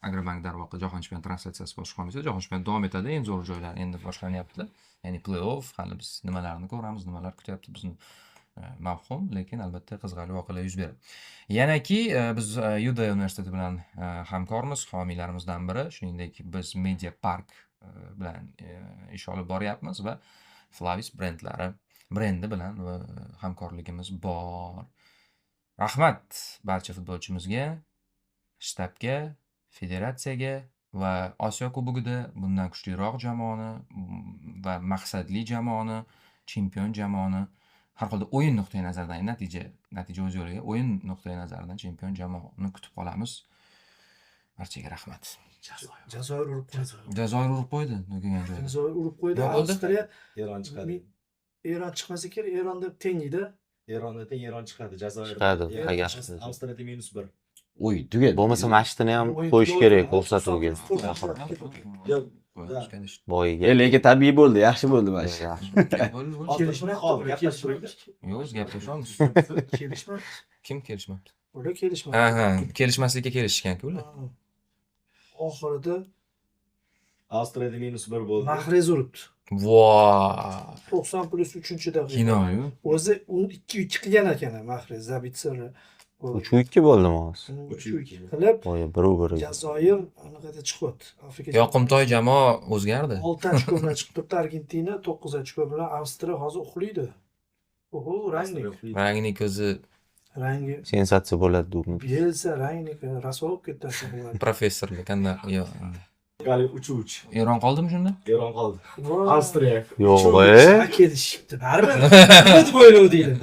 Agrobank darvoqe jahon chempionati translyatsiyasi bosh homiysi. Jahon chempionati davom etadi, eng zo'r joylar endi boshlanyapti. Ya'ni play-off, hali biz nimalarni ko'ramiz, nimalar kutyapti bizni mavhum, lekin albatta qiziqarli voqealar yuz beradi. Yanaki biz Yuda universiteti bilan hamkormiz, homiylarimizdan biri. Shuningdek, biz Media Park bilan ish olib boryapmiz va Flavis brendi bilan hamkorligimiz bor. Rahmat barcha futbolchimizga, shtabga, federatsiyaga va Osiyo Kubogida bundan kuchliroq jamoani va maqsadli jamoani, chempion jamoani, har holda o'yin nuqtai nazaridan, natija o'z yo'liga, o'yin nuqtai nazaridan chempion jamoani kutib qolamiz. Barchaga rahmat. Jazoir urib qo'ydi. Jazoir urib qo'ydi, degan joyda. Jazoir urib qo'ydi. Nima bo'ldi? Avstriya Eron chiqadi. Eron chiqmasa kerak, Eronda tengida. Eronda teng Eron chiqadi. Jazoir. Chiqadi, Eron- qag'ash. Avstriyada -1. Uy, tugadi. Bo'lmasa mashtini ham qo'yish kerak ko'rsatuvga. Boyiga. Lekin tabiiy bo'ldi, yaxshi bo'ldi mana shu. Yo'q, gaplashamiz. Kelishmadi. Kim kelishmadi? Ular kelishmadi. Ha, kelishmaslikka kelishishgan-ku ular. Oxirida Avstriyada -1 bo'ldi. Mahrez uribdi. Voy. 90+3-daqiqa. Kinoyu. O'zi 2-2 qilgan ekan Mahrez Zabitseri. 3-2 bo'ldimi hozir? 3-2 qilib Boya bir-biriga. Jazoir anaqada chiqyapti. Afrika Yoqimtoy jamoa o'zgardi. 6 ochko bilan chiqib turibdi. Argentina 9 ochko bilan Avstriya hozir uxlaydi. Oho, ranglik. Rangni ko'zi Rangi Sensatsiya bo'ladi degmi? Bielsa ranglik raso bo'lib ketdi. professorlik qanday? Yo'q. Gali 3-3. Eron qoldimi shunda? Eron qoldi. Avstriya. Yo'q, kelishibdi. Baribir. Nima o'ylovdinglar?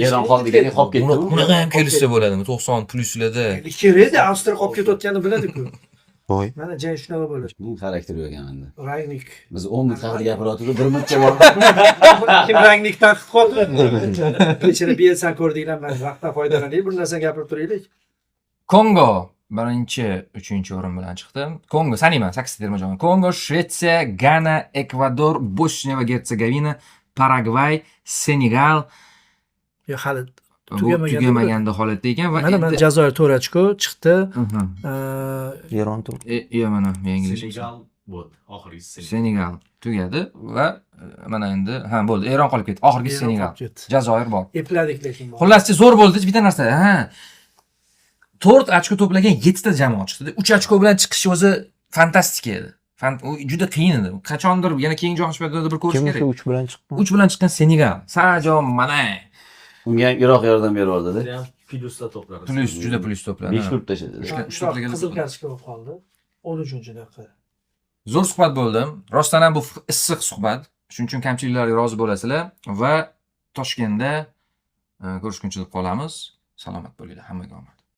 Eron qoldi degan qolib ketdi. Bunaqa ham kelishsa bo'ladimi? 90+larda. Kerakda Avstriya qolib ketayotganini biladi-ku. Voy. Mana jang shunaqa bo'ladi. Bu xarakter yo'q menda. Ranglik. Biz 10 minut haqida gapirayotgandik, 1 minutcha bor. Kim ranglik taqib qoldi? Kechira Bielsa ko'rdinglar, mana vaqtdan foydalanaylik, bir narsa gapirib turaylik. Kongo birinchi, 3-o'rin bilan chiqdi. Kongo, sanayman, 8 terma jamoa. Kongo, Shvetsiya, Gana, Ekvador, Bosniya va Gertsegovina, Paragvay, Senegal. Yo, hali tugamaganda holatda ekan va mana Jazoir 4 ochko chiqdi. Eron turibdi. Yo, mana yanglish. Senegal bo'ldi. Oxirgisi Senegal tugadi va mana endi bo'ldi. Eron qolib ketdi. Oxirgi Senegal. Jazoir bor. Epladik lekin. Xullas, zo'r bo'ldi bitta narsa. 4 ochko to'plagan 7 ta jamoa chiqdi. 3 ochko bilan chiqish o'zi fantastika edi. U juda qiyin edi. Qachondir yana keyingi jahon chempionatida bir ko'rish Kim kerak. 3 bilan chiqqan? 3 bilan chiqqan Senegal. Sajo mana. Unga ham Iroq yordam berib ham plyusda to'pladi. Juda plyus to'pladi. 5 klub tashladi. Uch to'plagan qizil kartochka bo'lib qoldi. 13-daqiqa. Zo'r suhbat bo'ldi. Rostdan ham bu issiq suhbat. Shuning uchun kamchiliklarga rozi bo'lasizlar va Toshkentda ko'rishguncha deb qolamiz. Salomat bo'linglar, hammaga omad.